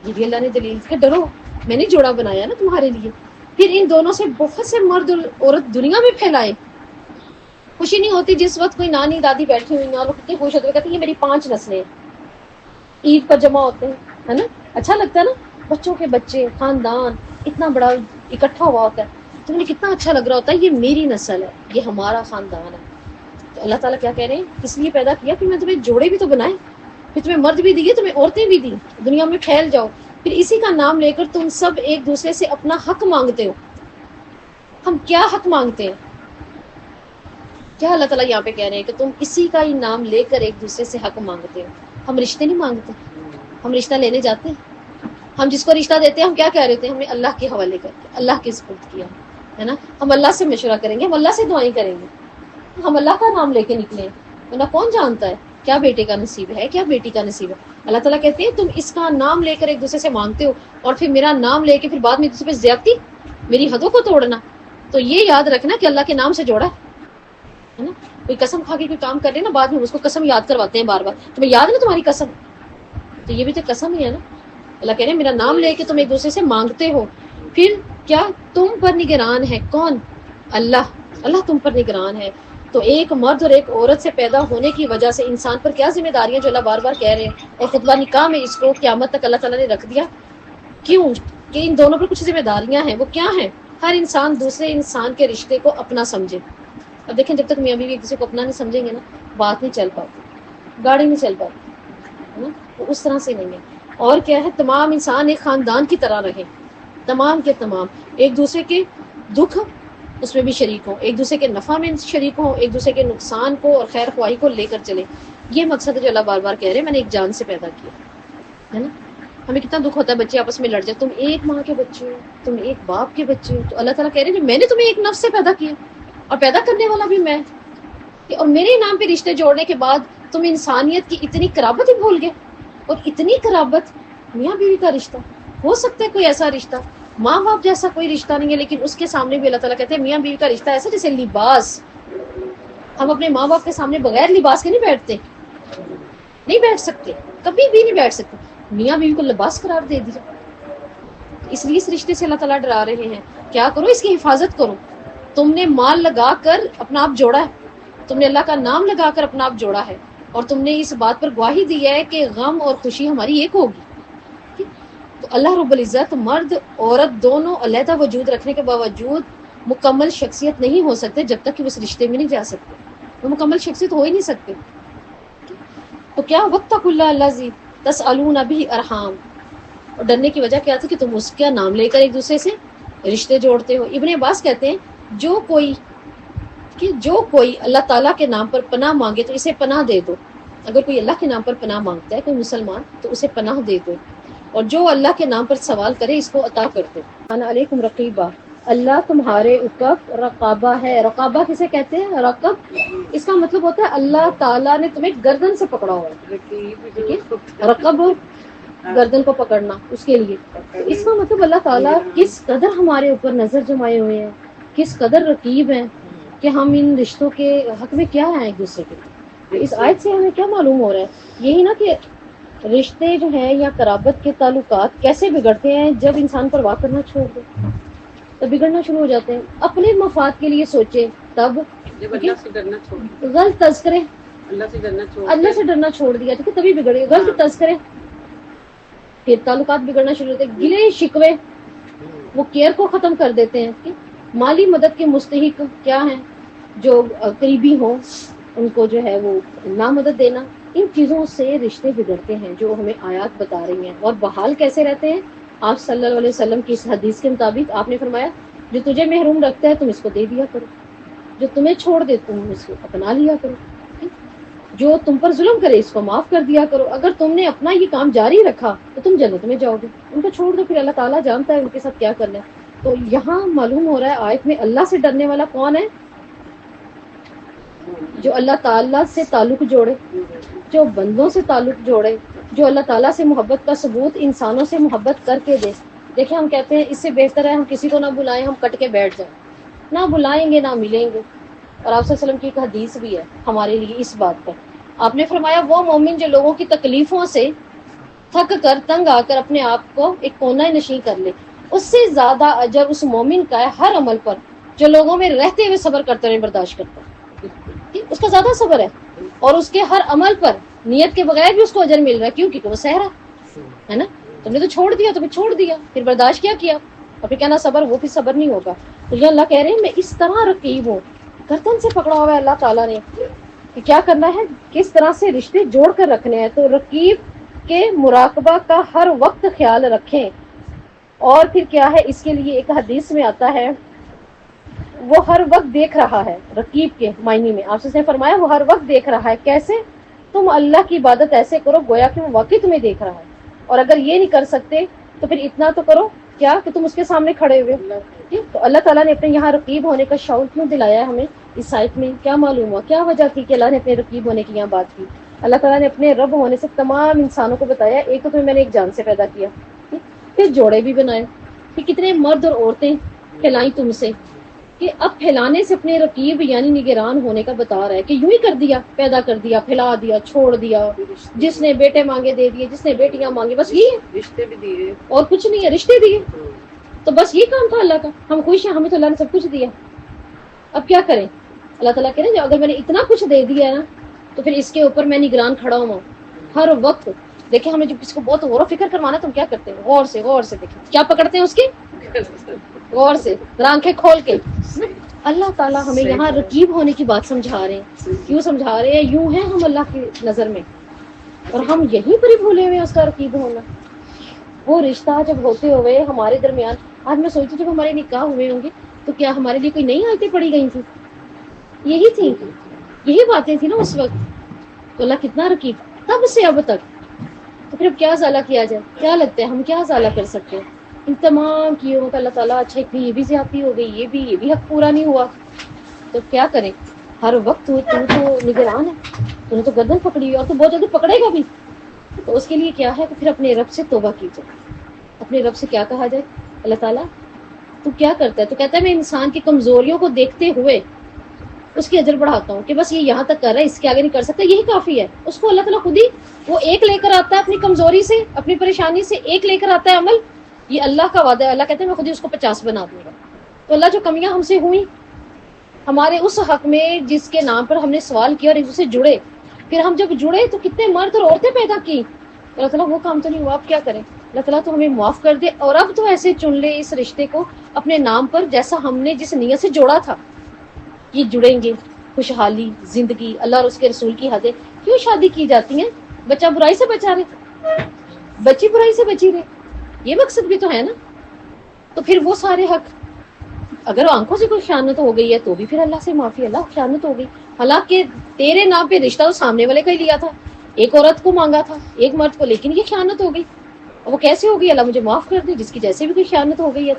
یہ بھی اللہ نے دلیل کہ ڈرو، میں نے جوڑا بنایا نا تمہارے لیے. پھر ان دونوں سے بہت سے مرد اور عورت دنیا میں پھیلائے. خوشی نہیں ہوتی جس وقت کوئی نانی دادی بیٹھی ہوئی ہیں اور وہ کتنی خوش ہوتے ہوئے کہتے ہیں یہ میری 5 نسلیں ہیں، عید پر جمع ہوتے ہیں، ہے نا، اچھا لگتا ہے نا، بچوں کے بچے، خاندان اتنا بڑا اکٹھا ہوا ہوتا ہے تو انہیں کتنا اچھا لگ رہا ہوتا ہے، یہ میری نسل ہے، یہ ہمارا خاندان ہے. تو اللہ تعالیٰ کیا کہہ رہے ہیں، اس لیے پیدا کیا پھر میں تمہیں جوڑے بھی تو بنائے، پھر تمہیں مرد بھی دیے، تمہیں عورتیں بھی دی، دنیا میں پھیل جاؤ. پھر اسی کا نام لے کر تم سب ایک دوسرے سے اپنا حق مانگتے ہو. ہم کیا حق مانگتے ہیں؟ کیا اللہ تعالیٰ یہاں پہ کہہ رہے ہیں کہ تم اسی کا ہی نام لے کر ایک دوسرے سے حق مانگتے ہو. ہم رشتے نہیں مانگتے، ہم رشتہ لینے جاتے ہیں. ہم جس کو رشتہ دیتے ہیں ہم کیا کہہ رہے تھے، ہم نے اللہ کے حوالے کر کے اللہ کے سپرد کیا ہے نا. ہم اللہ سے مشورہ کریں گے، ہم اللہ سے دعائیں کریں گے، ہم اللہ کا نام لے کے نکلے. ورنہ کون جانتا ہے کیا بیٹے کا نصیب ہے، کیا بیٹی کا نصیب ہے. اللہ تعالیٰ کہتے ہیں تم اس کا نام لے کر ایک دوسرے سے مانگتے ہو اور پھر میرا نام لے کے پھر بعد میں دوسرے پہ زیادتی، میری حدوں کو توڑنا. تو یہ یاد رکھنا کہ اللہ کے نام سے جوڑا ہے نا. کوئی قسم کھا کے کوئی کام کر لے نا، بعد میں اس کو قسم یاد کرواتے ہیں بار بار، تمہیں یاد ہے نا تمہاری قسم، تو یہ بھی تو قسم ہی ہے نا. اللہ کہہ رہے ہیں میرا نام لے کے تم ایک دوسرے سے مانگتے ہو. پھر کیا تم پر نگران ہے کون؟ اللہ. اللہ تم پر نگران ہے. تو ایک مرد اور ایک عورت سے پیدا ہونے کی وجہ سے انسان پر کیا ذمہ داریاں جو اللہ بار بار کہہ رہے ہیں، اور خطبہ نکاح میں اس کو قیامت تک اللہ تعالیٰ نے رکھ دیا. کیوں؟ کہ ان دونوں پر کچھ ذمہ داریاں ہیں. وہ کیا ہیں؟ ہر انسان دوسرے انسان کے رشتے کو اپنا سمجھے. اب دیکھیں جب تک میاں بیوی ایک دوسرے کو اپنا نہیں سمجھیں گے نا، بات نہیں چل پاتی، گاڑی نہیں چل پاتی، ہے نا. وہ اس طرح سے نہیں ہے. اور کیا ہے، تمام انسان ایک خاندان کی طرح رہیں، تمام کے تمام ایک دوسرے کے دکھ اس میں بھی شریک ہوں، ایک دوسرے کے نفع میں شریک ہوں، ایک دوسرے کے نقصان کو اور خیر خواہی کو لے کر چلیں. یہ مقصد ہے جو اللہ بار بار کہہ رہے ہیں میں نے ایک جان سے پیدا کیا ہے نا. ہمیں کتنا دکھ ہوتا ہے بچے آپس میں لڑ جائے، تم ایک ماں کے بچے ہو، تم ایک باپ کے بچے ہو. تو اللہ تعالیٰ کہہ رہے ہیں میں نے تمہیں ایک نفس سے پیدا کیا اور پیدا کرنے والا بھی میں، اور میرے نام پہ رشتے جوڑنے کے بعد تم انسانیت کی اتنی قرابت ہی بھول گئے. اور اتنی قرابت، میاں بیوی کا رشتہ ہو سکتا ہے کوئی ایسا رشتہ، ماں باپ جیسا کوئی رشتہ نہیں ہے، لیکن اس کے سامنے بھی اللہ تعالیٰ کہتے ہیں میاں بیوی کا رشتہ ایسا جیسے لباس. ہم اپنے ماں باپ کے سامنے بغیر لباس کے نہیں بیٹھتے، نہیں بیٹھ سکتے، کبھی بھی نہیں بیٹھ سکتے. میاں بیوی کو لباس قرار دے دیا. اس لیے اس رشتے سے اللہ تعالیٰ ڈرا رہے ہیں کیا کرو، اس کی حفاظت کرو. تم نے مال لگا کر اپنا آپ جوڑا ہے، تم نے اللہ کا نام لگا کر اپنا آپ جوڑا ہے، اور تم نے اس بات پر گواہی دی ہے کہ غم اور خوشی ہماری ایک ہوگی. تو اللہ رب العزت مرد عورت دونوں علیحدہ وجود رکھنے کے باوجود مکمل شخصیت نہیں ہو سکتے جب تک کہ وہ اس رشتے میں نہیں جا سکتے. وہ مکمل شخصیت ہو ہی نہیں سکتے. تو کیا واتقوا اللہ الذی تسألون بہ ارحام، اور ڈرنے کی وجہ کیا تھی کہ تم اس کا نام لے کر ایک دوسرے سے رشتے جوڑتے ہو. ابن عباس کہتے ہیں جو کوئی اللہ تعالیٰ کے نام پر پناہ مانگے تو اسے پناہ دے دو. اگر کوئی اللہ کے نام پر پناہ مانگتا ہے کوئی مسلمان تو اسے پناہ دے دو، اور جو اللہ کے نام پر سوال کرے اس کو عطا کر دو. انا علیکم رقیبہ، اللہ تمہارے اوپر رقابہ ہے. رقابہ کسے کہتے ہیں؟ رقب، اس کا مطلب ہوتا ہے اللہ تعالیٰ نے تمہیں گردن سے پکڑا ہوا ہے. ٹھیک ہے، رقب گردن کو پکڑنا اس کے لیے. اس کا مطلب اللہ تعالیٰ کس قدر ہمارے اوپر نظر جمائے ہوئے ہیں, کس قدر رقیب ہیں کہ ہم ان رشتوں کے حق میں کیا ہیں ایک دوسرے کے. اس آیت سے ہمیں کیا معلوم ہو رہا ہے؟ یہی نا کہ رشتے جو ہیں یا قرابت کے تعلقات کیسے بگڑتے ہیں جب انسان پرواہ کرنا چھوڑ دے, تب بگڑنا شروع ہو جاتے ہیں. اپنے مفاد کے لیے سوچے تب جب اللہ سے ڈرنا چھوڑ دیا, غلط تذکرے, اللہ سے ڈرنا چھوڑ اللہ سے ڈرنا چھوڑ دیا ٹھیک ہے تبھی بگڑے. غلط تذکرے, پھر تعلقات بگڑنا شروع ہوتے ہیں. گلے شکوے, وہ کیئر کو ختم کر دیتے ہیں. مالی مدد کے مستحق کیا ہیں, جو قریبی ہوں ان کو جو ہے وہ نہ مدد دینا. ان چیزوں سے رشتے بگڑتے ہیں جو ہمیں آیات بتا رہی ہیں. اور بحال کیسے رہتے ہیں؟ آپ صلی اللہ علیہ وسلم کی اس حدیث کے مطابق آپ نے فرمایا جو تجھے محروم رکھتا ہے تم اس کو دے دیا کرو, جو تمہیں چھوڑ دے تم اس کو اپنا لیا کرو, جو تم پر ظلم کرے اس کو معاف کر دیا کرو. اگر تم نے اپنا یہ کام جاری رکھا تو تم جنت میں جاؤ گے. ان کو چھوڑ دو, پھر اللہ تعالیٰ جانتا ہے ان کے ساتھ کیا کرنا ہے. تو یہاں معلوم ہو رہا ہے آیت میں اللہ سے ڈرنے والا کون ہے؟ جو اللہ تعالیٰ سے تعلق جوڑے, جو بندوں سے تعلق جوڑے, جو اللہ تعالیٰ سے محبت کا ثبوت انسانوں سے محبت کر کے دے. دیکھیں ہم کہتے ہیں اس سے بہتر ہے ہم کسی کو نہ بلائیں, ہم کٹ کے بیٹھ جائیں, نہ بلائیں گے نہ ملیں گے. اور آپ صلی اللہ علیہ وسلم کی ایک حدیث بھی ہے ہمارے لیے اس بات پر. آپ نے فرمایا وہ مومن جو لوگوں کی تکلیفوں سے تھک کر تنگ آ کر اپنے آپ کو ایک کونا نشین کر لے, اس سے زیادہ اجر اس مومن کا ہے ہر عمل پر جو لوگوں میں رہتے ہوئے صبر کرتے رہے, برداشت کرتا ہے. اس کا زیادہ صبر ہے, اور اس کے ہر عمل پر نیت کے بغیر بھی اس کو اجر مل رہا ہے. کیوں؟ کیونکہ وہ سہ رہا ہے نا. تم نے تو چھوڑ دیا, تو پھر چھوڑ دیا, پھر برداشت کیا اور پھر کہنا صبر, وہ پھر صبر نہیں ہوگا. تو یہ اللہ کہہ رہے ہیں میں اس طرح رقیب ہوں, گردن سے پکڑا ہوا ہے اللہ تعالیٰ نے کہ کیا کرنا ہے, کس طرح سے رشتے جوڑ کر رکھنے ہیں. تو رقیب کے مراقبہ کا ہر وقت خیال رکھیں. اور پھر کیا ہے, اس کے لیے ایک حدیث میں آتا ہے وہ ہر وقت دیکھ رہا ہے. رقیب کے معنی میں آپ سے فرمایا وہ ہر وقت دیکھ رہا ہے. کیسے؟ تم اللہ کی عبادت ایسے کرو گویا کہ وہ واقعی تمہیں دیکھ رہا ہے. اور اگر یہ نہیں کر سکتے تو پھر اتنا تو کرو کیا کہ تم اس کے سامنے کھڑے ہوئے. تو اللہ تعالیٰ نے اپنے یہاں رقیب ہونے کا شعور کیوں دلایا ہے ہمیں؟ اس آیت میں کیا معلوم ہوا, کیا وجہ تھی کہ اللہ نے اپنے رقیب ہونے کی یہاں بات کی؟ اللہ تعالیٰ نے اپنے رب ہونے سے تمام انسانوں کو بتایا ایک تو تمہیں میں نے ایک جان سے پیدا کیا, پھر جوڑے بھی بنائے, پھر کتنے مرد اور عورتیں پھیلائیں تم سے, کہ اب پھیلانے سے اپنے رقیب یعنی نگران ہونے کا بتا رہا ہے کہ یوں ہی کر دیا, پیدا کر دیا, پھیلا دیا, چھوڑ دیا. جس نے بیٹے مانگے دے دیے, جس نے بیٹیاں مانگے, بس یہ ہے, رشتے بھی دیے اور کچھ نہیں ہے, رشتے دیے. تو بس یہ کام تھا اللہ کا. ہم خوش ہیں, ہمیں تو اللہ نے سب کچھ دیا, اب کیا کریں؟ اللہ تعالیٰ کہہ رہے ہیں اگر میں نے اتنا کچھ دے دیا ہے نا تو پھر اس کے اوپر میں نگران کھڑا ہوں ہر وقت. دیکھیں ہمیں جب کسی کو بہت غور و فکر کروانا تو ہم کیا کرتے ہیں, غور سے دیکھیں کیا پکڑتے ہیں اس کی, غور سے آنکھیں کھول کے. اللہ تعالیٰ ہمیں یہاں رقیب ہونے کی بات سمجھا رہے ہیں. کیوں سمجھا رہے ہیں؟ یوں ہیں ہم اللہ کی نظر میں, اور ہم یہیں پر ہی بھولے ہوئے ہیں اس کا رقیب ہونا. وہ رشتہ جب ہوتے ہوئے ہمارے درمیان, آج میں سوچتی جب ہمارے نکاح ہوئے ہوں گے تو کیا ہمارے لیے کوئی نئی آیتیں پڑھی گئی تھی؟ یہی تھی, یہی باتیں تھی نا اس وقت. تو اللہ کتنا رقیب تب سے اب تک. تو پھر اب کیا ازالہ کیا جائے؟ کیا لگتا ہے ہم کیا ازالہ کر سکتے ہیں ان تمام کیوں کا؟ اللہ تعالیٰ اچھا اتنی یہ بھی زیادتی ہو گئی, یہ بھی حق پورا نہیں ہوا, تو کیا کریں؟ ہر وقت تو نگران ہے, تو نے تو گردن پکڑی اور تو بہت جلدی پکڑے گا بھی. تو اس کے لیے کیا ہے کہ پھر اپنے رب سے توبہ کی جائے. اپنے رب سے کیا کہا جائے, اللہ تعالیٰ تو کیا کرتا ہے؟ تو کہتا ہے میں انسان کی کمزوریوں کو دیکھتے ہوئے اس کی اجر بڑھاتا ہوں کہ بس یہ یہاں تک کر رہا ہے, اس کے آگے نہیں کر سکتا, یہی کافی ہے. اس کو اللہ تعالیٰ خود ہی وہ ایک لے کر آتا ہے اپنی کمزوری سے, اپنی پریشانی سے ایک لے کر آتا ہے عمل. یہ اللہ کا وعدہ ہے. اللہ کہتے ہیں میں خود ہی اس کو 50 بنا دوں گا. تو اللہ جو کمیاں ہم سے ہوئی ہمارے اس حق میں جس کے نام پر ہم نے سوال کیا اور اس سے جڑے, پھر ہم جب جڑے تو کتنے مرد اور عورتیں پیدا کی. اللہ تعالیٰ وہ کام تو نہیں ہوا, آپ کیا کریں؟ اللہ تعالیٰ تو ہمیں معاف کر دے, اور اب تو ایسے چن لے اس رشتے کو اپنے نام پر جیسا ہم نے جس نیت سے جوڑا تھا. یہ جڑیں گے, خوشحالی, زندگی, اللہ اور اس کے رسول کی حدیں. کیوں شادی کی جاتی ہیں؟ بچہ برائی سے بچا رہے, بچی برائی سے بچی رہے, یہ مقصد بھی تو ہے نا. تو پھر وہ سارے حق, اگر آنکھوں سے کوئی خیانت ہو گئی ہے تو بھی پھر اللہ سے معافی, اللہ خیانت ہو گئی, حالانکہ تیرے نام پہ رشتہ تو سامنے والے کا ہی لیا تھا, ایک عورت کو مانگا تھا, ایک مرد کو, لیکن یہ خیانت ہو گئی. اور وہ کیسے ہو گئی؟ اللہ مجھے معاف کر دے جس کی جیسے بھی کوئی خیانت ہو گئی ہے.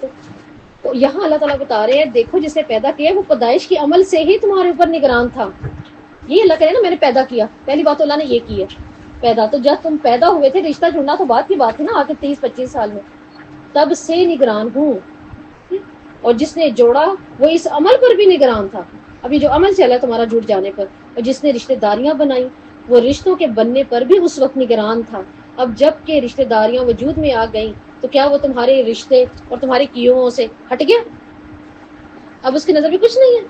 تو یہاں اللہ تعالیٰ بتا رہے ہیں دیکھو جسے پیدا کیا وہ پیدائش کے عمل سے ہی تمہارے اوپر نگران تھا. یہ اللہ کہے نا میں نے پیدا کیا, پہلی بات تو اللہ نے یہ کی ہے پیدا تو جب تم پیدا ہوئے تھے، رشتہ جڑنا تو بعد کی بات تھی نا، آگے 30-25 سال میں، تب سے نگران ہوں. اور جس نے جوڑا وہ اس عمل پر بھی نگران تھا، ابھی جو عمل چلا تمہارا جڑ جانے پر. اور جس نے رشتہ داریاں بنائی وہ رشتوں کے بننے پر بھی اس وقت نگران تھا. اب جب کہ رشتہ داریاں وجود میں آ گئیں تو کیا وہ تمہارے رشتے اور تمہارے کیوں سے ہٹ گیا؟ اب اس کی نظر میں کچھ نہیں ہے.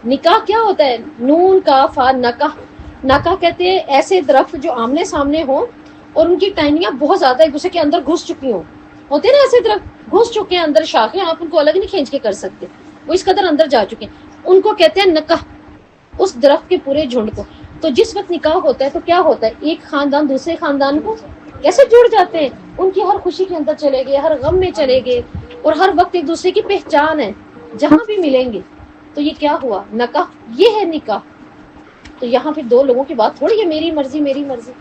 نکاح کیا ہوتا ہے؟ نون کاف نکاح. نکاح کہتے ہیں ایسے درخت جو آمنے سامنے ہوں اور ان کی ٹہنیاں بہت زیادہ ایک دوسرے کے اندر گھس چکی ہوں. ہوتے نا ایسے درخت گھس چکے ہیں اندر، شاخیں آپ ان کو الگ نہیں کھینچ کے کر سکتے، وہ اس قدر اندر جا چکے ہیں. ان کو کہتے ہیں نکاح، اس درخت کے پورے جھنڈ کو. تو جس وقت نکاح ہوتا ہے تو کیا ہوتا ہے؟ ایک خاندان دوسرے خاندان کو کیسے جڑ جاتے ہیں، ان کی ہر خوشی کے اندر چلے گئے، ہر غم میں چلے گئے، اور ہر وقت ایک دوسرے کی پہچان ہے جہاں بھی ملیں گے. تو یہ کیا ہوا؟ نکاح. یہ ہے نکاح. تو یہاں پھر دو لوگوں کی بات تھوڑی ہے میری مرضی میری مرضی،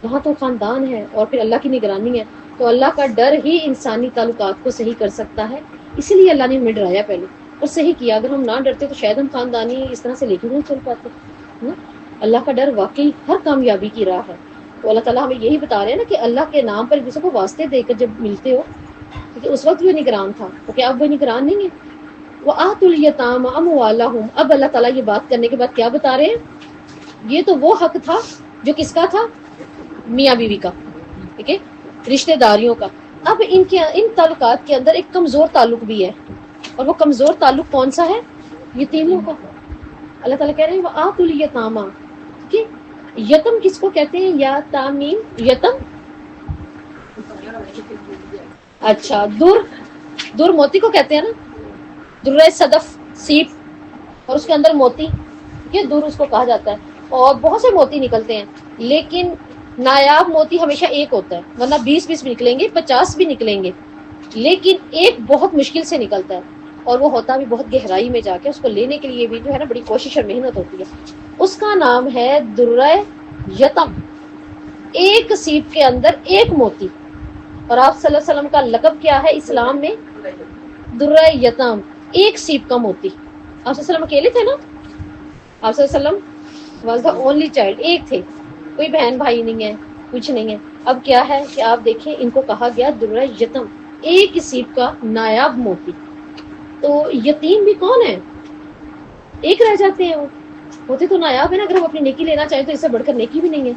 یہاں تو خاندان ہے اور پھر اللہ کی نگرانی ہے. تو اللہ کا ڈر ہی انسانی تعلقات کو صحیح کر سکتا ہے، اسی لیے اللہ نے ہمیں ڈرایا پہلے اور صحیح کیا. اگر ہم نہ ڈرتے تو شاید ہم خاندانی اس طرح سے لے کے نہیں چل پاتے. اللہ کا ڈر واقعی ہر کامیابی کی راہ ہے. تو اللہ تعالیٰ ہمیں یہی بتا رہے ہیں نا کہ اللہ کے نام پر کسی کو واسطے دے کر جب ملتے ہو، کیونکہ اس وقت وہ نگران تھا تو کیا اب وہ نگران نہیں ہے؟ وَآتُوا الْيَتَامَ أَمْوَالَهُمْ. اب اللہ تعالیٰ یہ بات کرنے کے بعد کیا بتا رہے ہیں؟ یہ تو وہ حق تھا جو کس کا تھا؟ میاں بیوی کا، ٹھیک ہے، رشتہ داریوں کا. اب ان تعلقات کے اندر ایک کمزور تعلق بھی ہے، اور وہ کمزور تعلق کون سا ہے؟ یتیموں کا. اللہ تعالیٰ کہہ رہے ہیں وَآتُوا الْيَتَامَ. ٹھیک ہے، یتم کس کو کہتے ہیں؟ یا تامیم یتم. اچھا، در موتی کو کہتے ہیں نا، در صدف سیپ اور اس کے اندر موتی، یہ در اس کو کہا جاتا ہے. اور بہت سے موتی نکلتے ہیں لیکن نایاب موتی ہمیشہ ایک ہوتا ہے، ورنہ 20 بھی نکلیں گے، 50 بھی نکلیں گے، لیکن ایک بہت مشکل سے نکلتا ہے اور وہ ہوتا بھی بہت گہرائی میں جا کے. اس کو لینے کے لیے بھی جو ہے نا بڑی کوشش اور محنت ہوتی ہے. اس کا نام ہے درہ یتم. ایک سیپ کے اندر ایک موتی. اور آپ صلی اللہ علیہ وسلم کا لقب کیا ہے اسلام میں؟ درہ یتم، ایک سیپ کا موتی. آپ صلی اللہ علیہ وسلم اکیلے تھے نا، آپ صلی اللہ علیہ وسلم واز دا اونلی چائلڈ، ایک تھے، کوئی بہن بھائی نہیں ہے، کچھ نہیں ہے. اب کیا ہے کہ آپ دیکھیں ان کو کہا گیا درہ یتم، ایک سیپ کا نایاب موتی. تو یتیم بھی کون ہے؟ ایک رہ جاتے ہیں، وہ ہوتے تو نایاب ہے نا. اگر ہم اپنی نیکی لینا چاہیں تو اس سے بڑھ کر نیکی بھی نہیں ہے.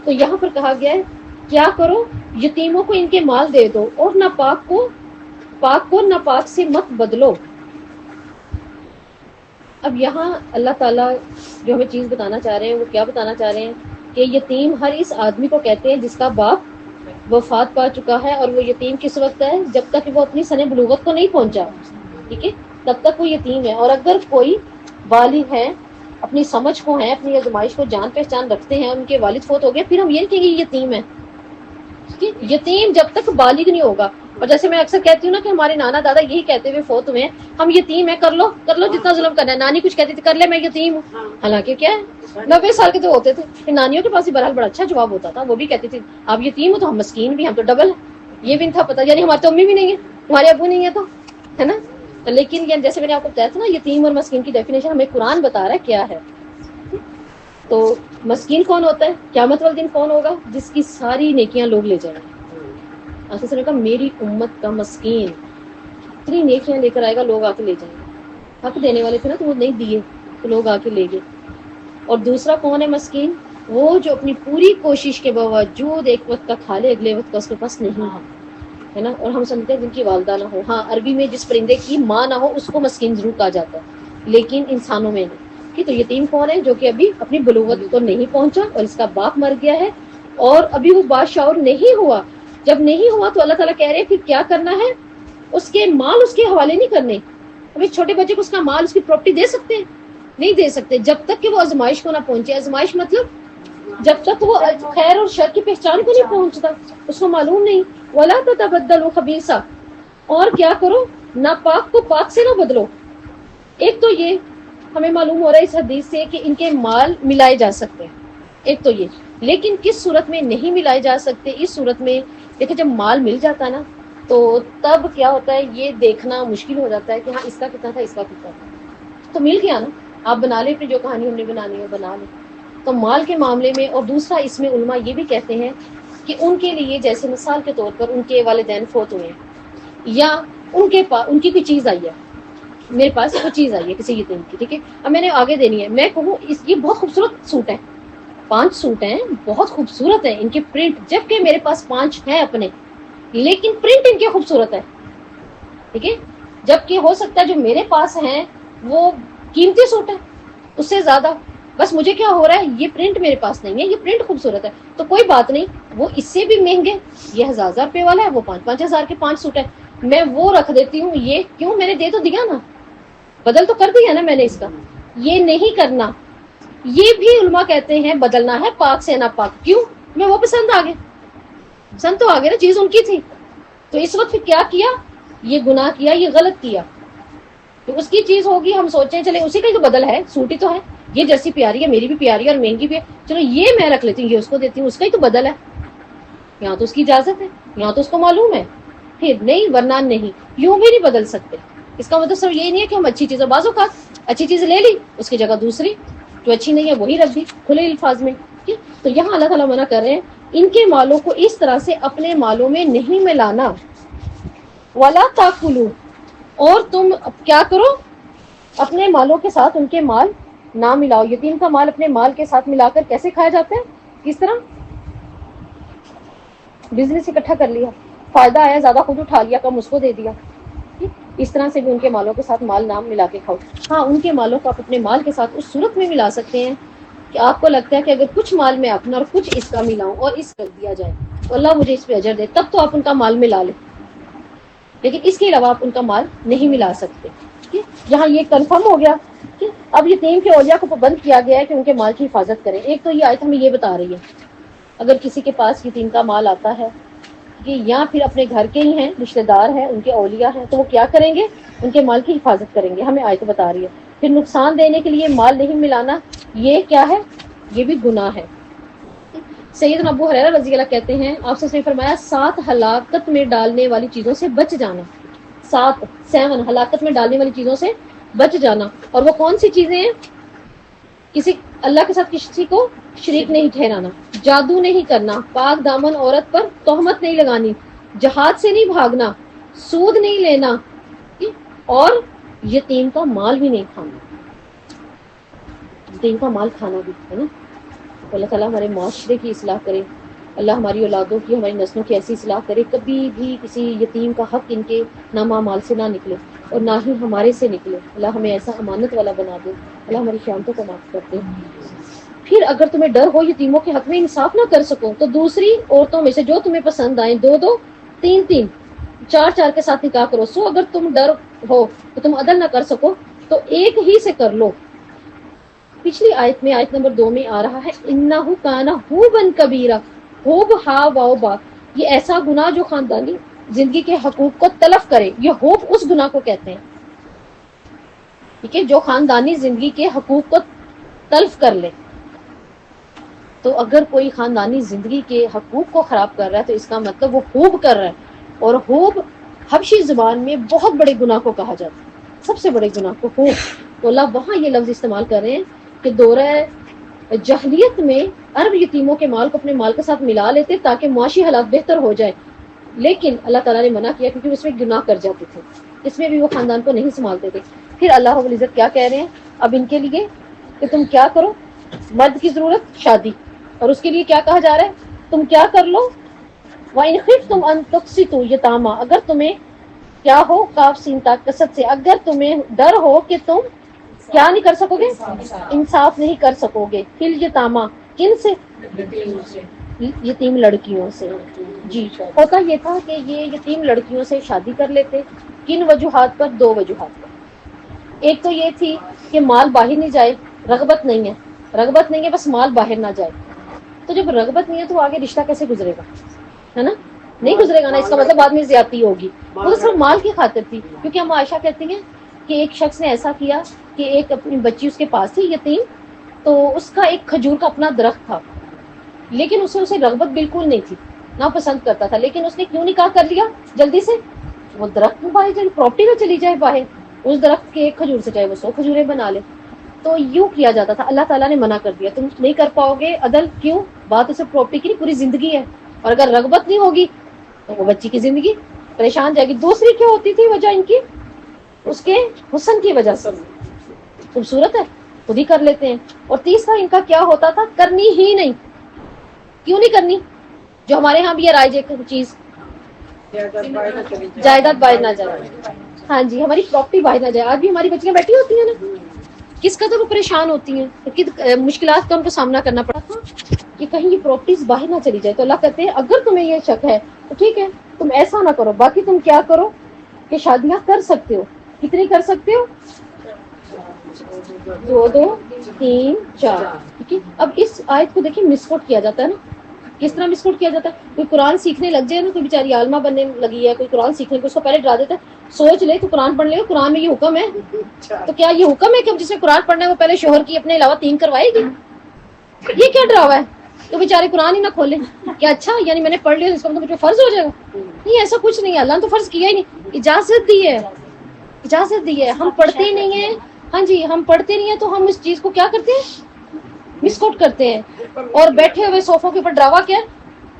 تو یہاں پر کہا گیا ہے کیا کرو؟ یتیموں کو ان کے مال دے دو اور ناپاک کو ناپاک سے مت بدلو. اب یہاں اللہ تعالیٰ جو ہمیں چیز بتانا چاہ رہے ہیں وہ کیا بتانا چاہ رہے ہیں کہ یتیم ہر اس آدمی کو کہتے ہیں جس کا باپ وفات پا چکا ہے. اور وہ یتیم کس وقت ہے؟ جب تک وہ اپنی سن بلوغت کو نہیں پہنچا، ٹھیک ہے، تب تک وہ یتیم ہے. اور اگر کوئی بالغ ہے، اپنی سمجھ کو ہے، اپنی آزمائش کو جان پہچان رکھتے ہیں، ان کے والد فوت ہو گئے، پھر ہم یہ کہیں گے یہ یتیم ہے. یتیم جب تک بالغ نہیں ہوگا. اور جیسے میں اکثر کہتی ہوں نا کہ ہمارے نانا دادا یہی کہتے ہوئے فوت ہوئے ہیں، ہم یتیم ہیں، کر لو جتنا ظلم کرنا ہے. نانی کچھ کہتی تھی، کر لے میں یتیم ہوں. حالانکہ کیا ہے 90 سال کے تو ہوتے تھے. پھر نانیوں کے پاس ہی بہرحال بڑا اچھا جواب ہوتا تھا، وہ بھی کہتی تھی آپ یتیم ہو تو ہم مسکین بھی، ہم تو ڈبل ہیں. یہ بھی نہیں تھا پتا، یعنی ہماری تو امی بھی نہیں ہے، ہمارے ابو نہیں ہے، تو ہے نا. لیکن جیسے میں نے آپ کو بتایا تھا نا، یتیم اور مسکین کی ڈیفینیشن ہمیں قرآن بتا رہا ہے کیا ہے. تو مسکین کون ہوتا ہے؟ قیامت والے دن کون ہوگا؟ جس کی ساری نیکیاں لوگ لے جائیں گے. آپ نے کہا میری امت کا مسکین اتنی نیکیاں لے کر آئے گا، لوگ آ کے لے جائیں گے. حق دینے والے تھے نا تو وہ نہیں دیے تو لوگ آ کے لے گئے. اور دوسرا کون ہے مسکین؟ وہ جو اپنی پوری کوشش کے باوجود ایک وقت کا کھا لے، اگلے وقت کا اس کے پاس نہیں ہے نا. اور ہم سمجھتے ہیں جن کی والدہ نہ ہو، ہاں عربی میں جس پرندے کی ماں نہ ہو اس کو مسکین ضرور کہا جاتا ہے، لیکن انسانوں میں نہیں. کہ تو یتیم کون ہے؟ جو کہ ابھی اپنی بلوغت کو نہیں پہنچا اور اس کا باپ مر گیا ہے اور ابھی وہ بادشاہ نہیں ہوا. جب نہیں ہوا تو اللہ تعالیٰ کہہ رہے ہیں پھر کیا کرنا ہے؟ اس کے مال اس کے حوالے نہیں کرنے. ابھی چھوٹے بچے کو اس کا مال، اس کی پراپرٹی دے سکتے ہیں؟ نہیں دے سکتے جب تک کہ وہ آزمائش کو نہ پہنچے. آزمائش مطلب جب تک وہ خیر اور شر کی پہچان کو نہیں پہنچتا، اس کو معلوم نہیں. وَلَا تَتَبَدَّلُوا خَبِيثًا. اور کیا کرو؟ ناپاک کو پاک سے نہ بدلو. ایک تو یہ ہمیں معلوم ہو رہا ہے اس حدیث سے کہ ان کے مال ملائے جا سکتے ہیں، ایک تو یہ. لیکن کس صورت میں نہیں ملائے جا سکتے؟ اس صورت میں دیکھیں جب مال مل جاتا ہے نا تو تب کیا ہوتا ہے یہ دیکھنا مشکل ہو جاتا ہے کہ ہاں اس کا کتنا تھا، اس کا کتنا تھا. تو مل گیا نا، آپ بنا لیں اپنی جو کہانی ہم نے بنانی ہے بنا لیں. تو مال کے معاملے میں، اور دوسرا اس میں علماء یہ بھی کہتے ہیں کہ ان کے لیے جیسے مثال کے طور پر ان کے والدین فوت ہوئے ہیں، یا ان کے پاس ان کی کوئی چیز آئی ہے، میرے پاس کوئی چیز آئی ہے کسی یتیم کی، ٹھیک ہے، اب میں نے آگے دینی ہے، میں کہوں یہ بہت خوبصورت سوٹ ہیں، 5 سوٹ ہیں، بہت خوبصورت ہیں ان کے پرنٹ، جبکہ میرے پاس 5 ہیں اپنے، لیکن پرنٹ ان کے خوبصورت ہے، ٹھیک ہے، جبکہ ہو سکتا ہے جو میرے پاس ہیں وہ قیمتی سوٹ ہے اس سے زیادہ، بس مجھے کیا ہو رہا ہے، یہ پرنٹ میرے پاس نہیں ہے، یہ پرنٹ خوبصورت ہے، تو کوئی بات نہیں، وہ اس سے بھی مہنگے، یہ 1000 روپے والا ہے، وہ 5,000 کے 5 سوٹ ہے، میں وہ رکھ دیتی ہوں، یہ کیوں، میں نے دے تو دیا نا، بدل تو کر دیا نا میں نے اس کا، یہ نہیں کرنا، یہ بھی علماء کہتے ہیں بدلنا ہے پاک سے ناپاک، کیوں، میں وہ پسند آ گئے، پسند تو آ گئے نا، چیز ان کی تھی، تو اس وقت پھر کیا کیا، یہ گناہ کیا، یہ غلط کیا، تو اس کی چیز ہوگی، ہم سوچیں چلے اسی کا ہی تو بدل ہے، سوٹ ہی تو ہے، یہ جرسی پیاری ہے، میری بھی پیاری ہے اور مہنگی بھی ہے، چلو یہ میں رکھ لیتی ہوں، یہ اس کو دیتی ہوں، اس کا ہی تو بدل ہے، یہاں تو اس کی اجازت ہے، یہاں تو اس کو معلوم ہے، پھر نہیں، ورنہ نہیں، یوں بھی نہیں بدل سکتے، اس کا مطلب صرف یہ نہیں ہے کہ ہم اچھی چیزیں، بعض اوقات اچھی چیز لے لی، اس کی جگہ دوسری جو اچھی نہیں ہے وہی رکھ دی کھلے الفاظ میں، ٹھیک، تو یہاں اللہ تعالیٰ منع کر رہے ہیں ان کے مالوں کو اس طرح سے اپنے مالوں میں نہیں ملانا، وَلَا تَأْكُلُوا، اور تم کیا کرو، اپنے مالوں کے ساتھ ان کے مال نہ ملاؤ، یتیم کا مال اپنے مال کے ساتھ ملا کر کیسے کھایا جاتا ہے، کس طرح، بزنس اکٹھا کر لیا، فائدہ آیا زیادہ خود اٹھا لیا، کم اس کو دے دیا، اس طرح سے بھی ان کے مالوں کے ساتھ مال نام ملا کے کھاؤ، ہاں ان کے مالوں کو آپ اپنے مال کے ساتھ اس صورت میں ملا سکتے ہیں کہ آپ کو لگتا ہے کہ اگر کچھ مال میں اپنا اور کچھ اس کا ملاؤں اور اس کر دیا جائے تو اللہ مجھے اس پہ اجر دے، تب تو آپ ان کا مال ملا لیں، لیکن اس کے علاوہ آپ ان کا مال نہیں ملا سکتے، یہاں یہ کنفرم ہو گیا کہ اب یتیم کے اولیاء کو پابند کیا گیا ہے کہ ان کے مال کی حفاظت کریں، ایک تو یہ آیت ہمیں یہ بتا رہی ہے اگر کسی کے پاس یتیم کا مال آتا ہے کہ یا پھر اپنے گھر کے ہی ہیں، رشتہ دار ہیں، ان کے اولیاء ہیں، تو وہ کیا کریں گے، ان کے مال کی حفاظت کریں گے، ہمیں آیت بتا رہی ہے، پھر نقصان دینے کے لیے مال نہیں ملانا، یہ کیا ہے، یہ بھی گناہ ہے، سیدنا ابو ہریرہ رضی اللہ کہتے ہیں آپ سے فرمایا 7 ہلاکت میں ڈالنے والی چیزوں سے بچ جانا، 7 ہلاکت میں ڈالنے والی چیزوں سے بچ جانا، اور وہ کون سی چیزیں ہیں، کسی اللہ کے ساتھ کسی کو شریک نہیں ٹھہرانا، جادو نہیں کرنا، پاک دامن عورت پر تہمت نہیں لگانی، جہاد سے نہیں بھاگنا، سود نہیں لینا، اور یتیم کا مال بھی نہیں کھانا، یتیم کا مال کھانا بھی ہے نا، اللہ تعالیٰ ہمارے معاشرے کی اصلاح کرے، اللہ ہماری اولادوں کی، ہماری نسلوں کی ایسی اصلاح کرے، کبھی بھی کسی یتیم کا حق ان کے نہ مال سے نہ نکلے اور نہ ہی ہمارے سے نکلے، اللہ ہمیں ایسا امانت والا بنا دے، اللہ ہماری خیانتوں کو معاف کر دے۔ پھر اگر تمہیں ڈر ہو یتیموں کے حق میں انصاف نہ کر سکو تو دوسری عورتوں میں سے جو تمہیں پسند آئیں، 2 3 4 کے ساتھ نکاح کرو، سو اگر تم ڈر ہو تو تم عدل نہ کر سکو تو ایک ہی سے کر لو۔ پچھلی آیت میں، آیت نمبر 2 میں آ رہا ہے انہ کان حوبا کبیرہ، حوب ہا واو با، یہ ایسا گناہ جو خاندانی زندگی کے حقوق کو تلف کرے، یہ حوب اس گناہ کو کہتے ہیں، ٹھیک ہے، جو خاندانی زندگی کے حقوق کو تلف کر لے، تو اگر کوئی خاندانی زندگی کے حقوق کو خراب کر رہا ہے تو اس کا مطلب وہ حوب کر رہا ہے، اور حوب حبشی زبان میں بہت بڑے گناہ کو کہا جاتا ہے، سب سے بڑے گناہ کو حوب، تو اللہ وہاں یہ لفظ استعمال کر رہے ہیں کہ دورہ جاہلیت میں عرب یتیموں کے مال کو اپنے مال کے ساتھ ملا لیتے تاکہ معاشی حالات بہتر ہو جائے، لیکن اللہ تعالیٰ نے منع کیا کیونکہ اس میں گناہ کر جاتے تھے، اس میں بھی وہ خاندان کو نہیں سنبھالتے تھے۔ پھر اللہ رب العزت کیا کہہ رہے ہیں اب ان کے لیے کہ تم کیا کرو، مرد کی ضرورت شادی، اور اس کے لیے کیا کہا جا رہا ہے، تم کیا کر لو، وَإِنْ خِفْتُمْ أَن تُقْسِطُوا یتاما، اگر تمہیں کیا ہو، کاف سین تا کسر سے، اگر تمہیں ڈر ہو کہ تم کیا نہیں کر سکو گے، انصاف نہیں کر سکو گے، فل یتاما، کن سے، یتیم لڑکیوں سے، جی، ہوتا یہ تھا کہ یہ یتیم لڑکیوں سے شادی کر لیتے، کن وجوہات پر، 2 وجوہات پر، ایک تو یہ تھی کہ مال باہر نہیں جائے، رغبت نہیں ہے بس مال باہر نہ جائے، تو جب رغبت نہیں ہے تو آگے رشتہ کیسے گزرے گا، ہے نا، نہیں گزرے گا نا، اس کا مطلب بعد میں زیادتی ہوگی، وہ تو صرف مال کی خاطر تھی، کیونکہ ہم عائشہ کہتی ہیں کہ ایک شخص نے ایسا کیا کہ ایک اپنی بچی اس کے پاس تھی یتیم، تو اس کا ایک کھجور کا اپنا درخت تھا، لیکن اسے رغبت بالکل نہیں تھی، نہ پسند کرتا تھا، لیکن اس نے کیوں نکاح کر لیا جلدی سے، وہ درخت میں باہر جائے، پراپرٹی میں چلی جائے باہر، اس درخت کے ایک کھجور سے چاہے وہ 100 کھجوریں بنا لے، تو یوں کیا جاتا تھا. اللہ تعالیٰ نے منع کر دیا, تم نہیں کر پاؤ گے عدل. کیوں؟ بات اسے پراپرٹی کی نہیں, پوری زندگی ہے, اور اگر رغبت نہیں ہوگی تو وہ بچی کی زندگی پریشان جائے گی. دوسری کیا ہوتی تھی وجہ ان کی؟ اس کے حسن کی وجہ سے, خوبصورت ہے خود ہی کر لیتے ہیں. اور تیسرا ان کا کیا ہوتا تھا؟ کرنی ہی نہیں. کیوں نہیں کرنی؟ جو ہمارے ہاں بھی ہے رائج ایک چیز, جائیداد باہر نہ جائے. ہاں جی, ہماری پراپرٹی باہر نہ جائے. آج بھی ہماری بچیاں بیٹھی ہوتی ہیں نا, کس قدر وہ پریشان ہوتی ہیں, مشکلات کا ان کو سامنا کرنا پڑا تھا کہ کہیں یہ پراپرٹیز باہر نہ چلی جائے. تو اللہ کہتے ہیں اگر تمہیں یہ شک ہے تو ٹھیک ہے, تم ایسا نہ کرو. باقی تم کیا کرو کہ شادیاں کر سکتے ہو. کتنی کر سکتے ہو؟ 2 2 3 4. ٹھیک ہے. اب اس آیت کو دیکھیں مس کوٹ کیا جاتا ہے نا. کس طرح مس کوٹ کیا جاتا ہے؟ کوئی قرآن سیکھنے لگ جائے نا, کوئی بیچاری عالمہ بننے لگی ہے, کوئی قرآن سیکھنے کو, اس کو پہلے ڈرا دیتا ہے, سوچ لے تو قرآن پڑھ لے گا, قرآن میں یہ حکم ہے. تو کیا یہ حکم ہے کہ اب جس نے قرآن پڑھنا ہے وہ پہلے شوہر کی اپنے علاوہ 3 کروائے گی؟ یہ کیا ڈراوا ہے؟ تو بیچارے قرآن ہی نہ کھولے. کیا اچھا یعنی میں نے پڑھ لیا اس کا مطلب مجھے فرض ہو جائے گا؟ نہیں, ایسا کچھ نہیں ہے. اللہ نے تو فرض کیا ہی نہیں, اجازت دی ہے, اجازت دی ہے. ہم پڑھتے نہیں ہیں. ہاں جی, ہم پڑھتے نہیں ہیں تو ہم اس چیز کو کیا کرتے ہیں؟ مس کوٹ کرتے ہیں. اور بیٹھے ہوئے صوفوں کے اوپر ڈراوا کیا؟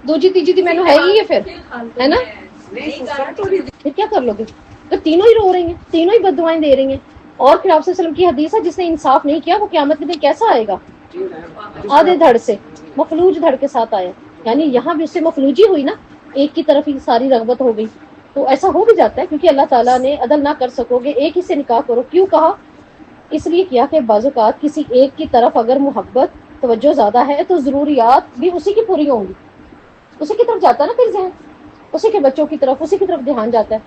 دوجی تیجی دی مینو ہے ہی ہے, پھر ہے نا. پھر کیا کر لو گے؟ تو تینوں ہی رو رہی ہیں, تینوں ہی بد دعائیں دے رہی ہیں. اور پھر آپ صلی اللہ علیہ وسلم کی حدیث ہے, جس نے انصاف نہیں کیا وہ قیامت کے دن کیسا آئے گا؟ آدھے دھڑ سے, مفلوج دھڑ کے ساتھ آیا. یعنی یہاں بھی اس سے مفلوجی ہوئی نا, ایک کی طرف ہی ساری رغبت ہو گئی. تو ایسا ہو بھی جاتا ہے کیونکہ اللہ تعالیٰ نے عدل نہ کر سکو گے, ایک ہی سے نکاح کرو. کیوں کہا؟ اس لیے کیا کہ بعض اوقات کسی ایک کی طرف اگر محبت توجہ زیادہ ہے تو ضروریات بھی اسی کی پوری ہوں گی. اسی کی طرف جاتا ہے نا پھر ذہن, اسی کے بچوں کی طرف, اسی کی طرف دھیان جاتا ہے.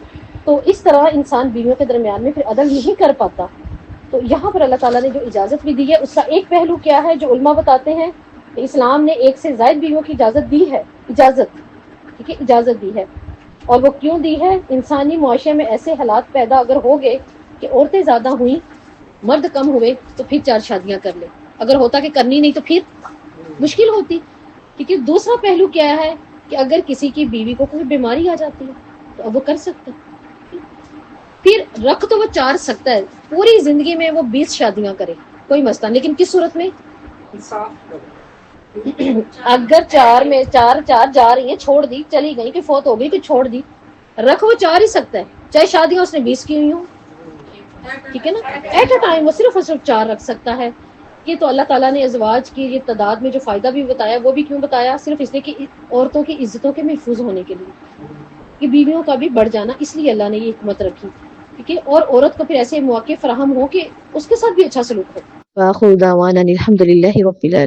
تو اس طرح انسان بیویوں کے درمیان میں پھر عدل نہیں کر پاتا. تو یہاں پر اللہ تعالیٰ نے جو اجازت بھی دی ہے اس کا ایک پہلو کیا ہے جو علماء بتاتے ہیں کہ اسلام نے 1 سے زائد بیویوں کی اجازت دی ہے. اجازت, ٹھیک ہے, اجازت دی ہے. اور وہ کیوں دی ہے؟ انسانی معاشرے میں ایسے حالات پیدا اگر ہو گئے کہ عورتیں زیادہ ہوئیں, مرد کم ہوئے, تو پھر 4 شادیاں کر لے. اگر ہوتا کہ کرنی نہیں تو پھر مشکل ہوتی. کیونکہ دوسرا پہلو کیا ہے کہ اگر کسی کی بیوی کو کوئی بیماری آ جاتی ہے تو اب وہ کر سکتا ہے. پھر رکھ تو وہ 4 سکتا ہے, پوری زندگی میں وہ 20 شادیاں کرے, کوئی مسئلہ. لیکن کس صورت میں؟ اگر 4 میں 4 جا رہی ہیں, چھوڑ دی, چلی گئی, کہ فوت ہو گئی, کہ چھوڑ دی, رکھ وہ 4 ہی سکتا ہے, چاہے شادیاں اس نے 20 کی ہوئی ہوں. ٹھیک ہے نا, ایٹ اے ٹائم وہ صرف اور صرف 4 رکھ سکتا ہے. یہ تو اللہ تعالیٰ نے ازواج کی یہ تعداد میں جو فائدہ بھی بتایا, وہ بھی کیوں بتایا؟ صرف اس لیے کہ عورتوں کی عزتوں کے محفوظ ہونے کے لیے, کہ بیویوں کا بھی بڑھ جانا, اس لیے اللہ نے یہ حکمت رکھی. ٹھیک ہے, اور عورت کو پھر ایسے مواقع فراہم ہو کہ اس کے ساتھ بھی اچھا سلوک ہو. وآخر دعوانا الحمد للہ رب العالمین.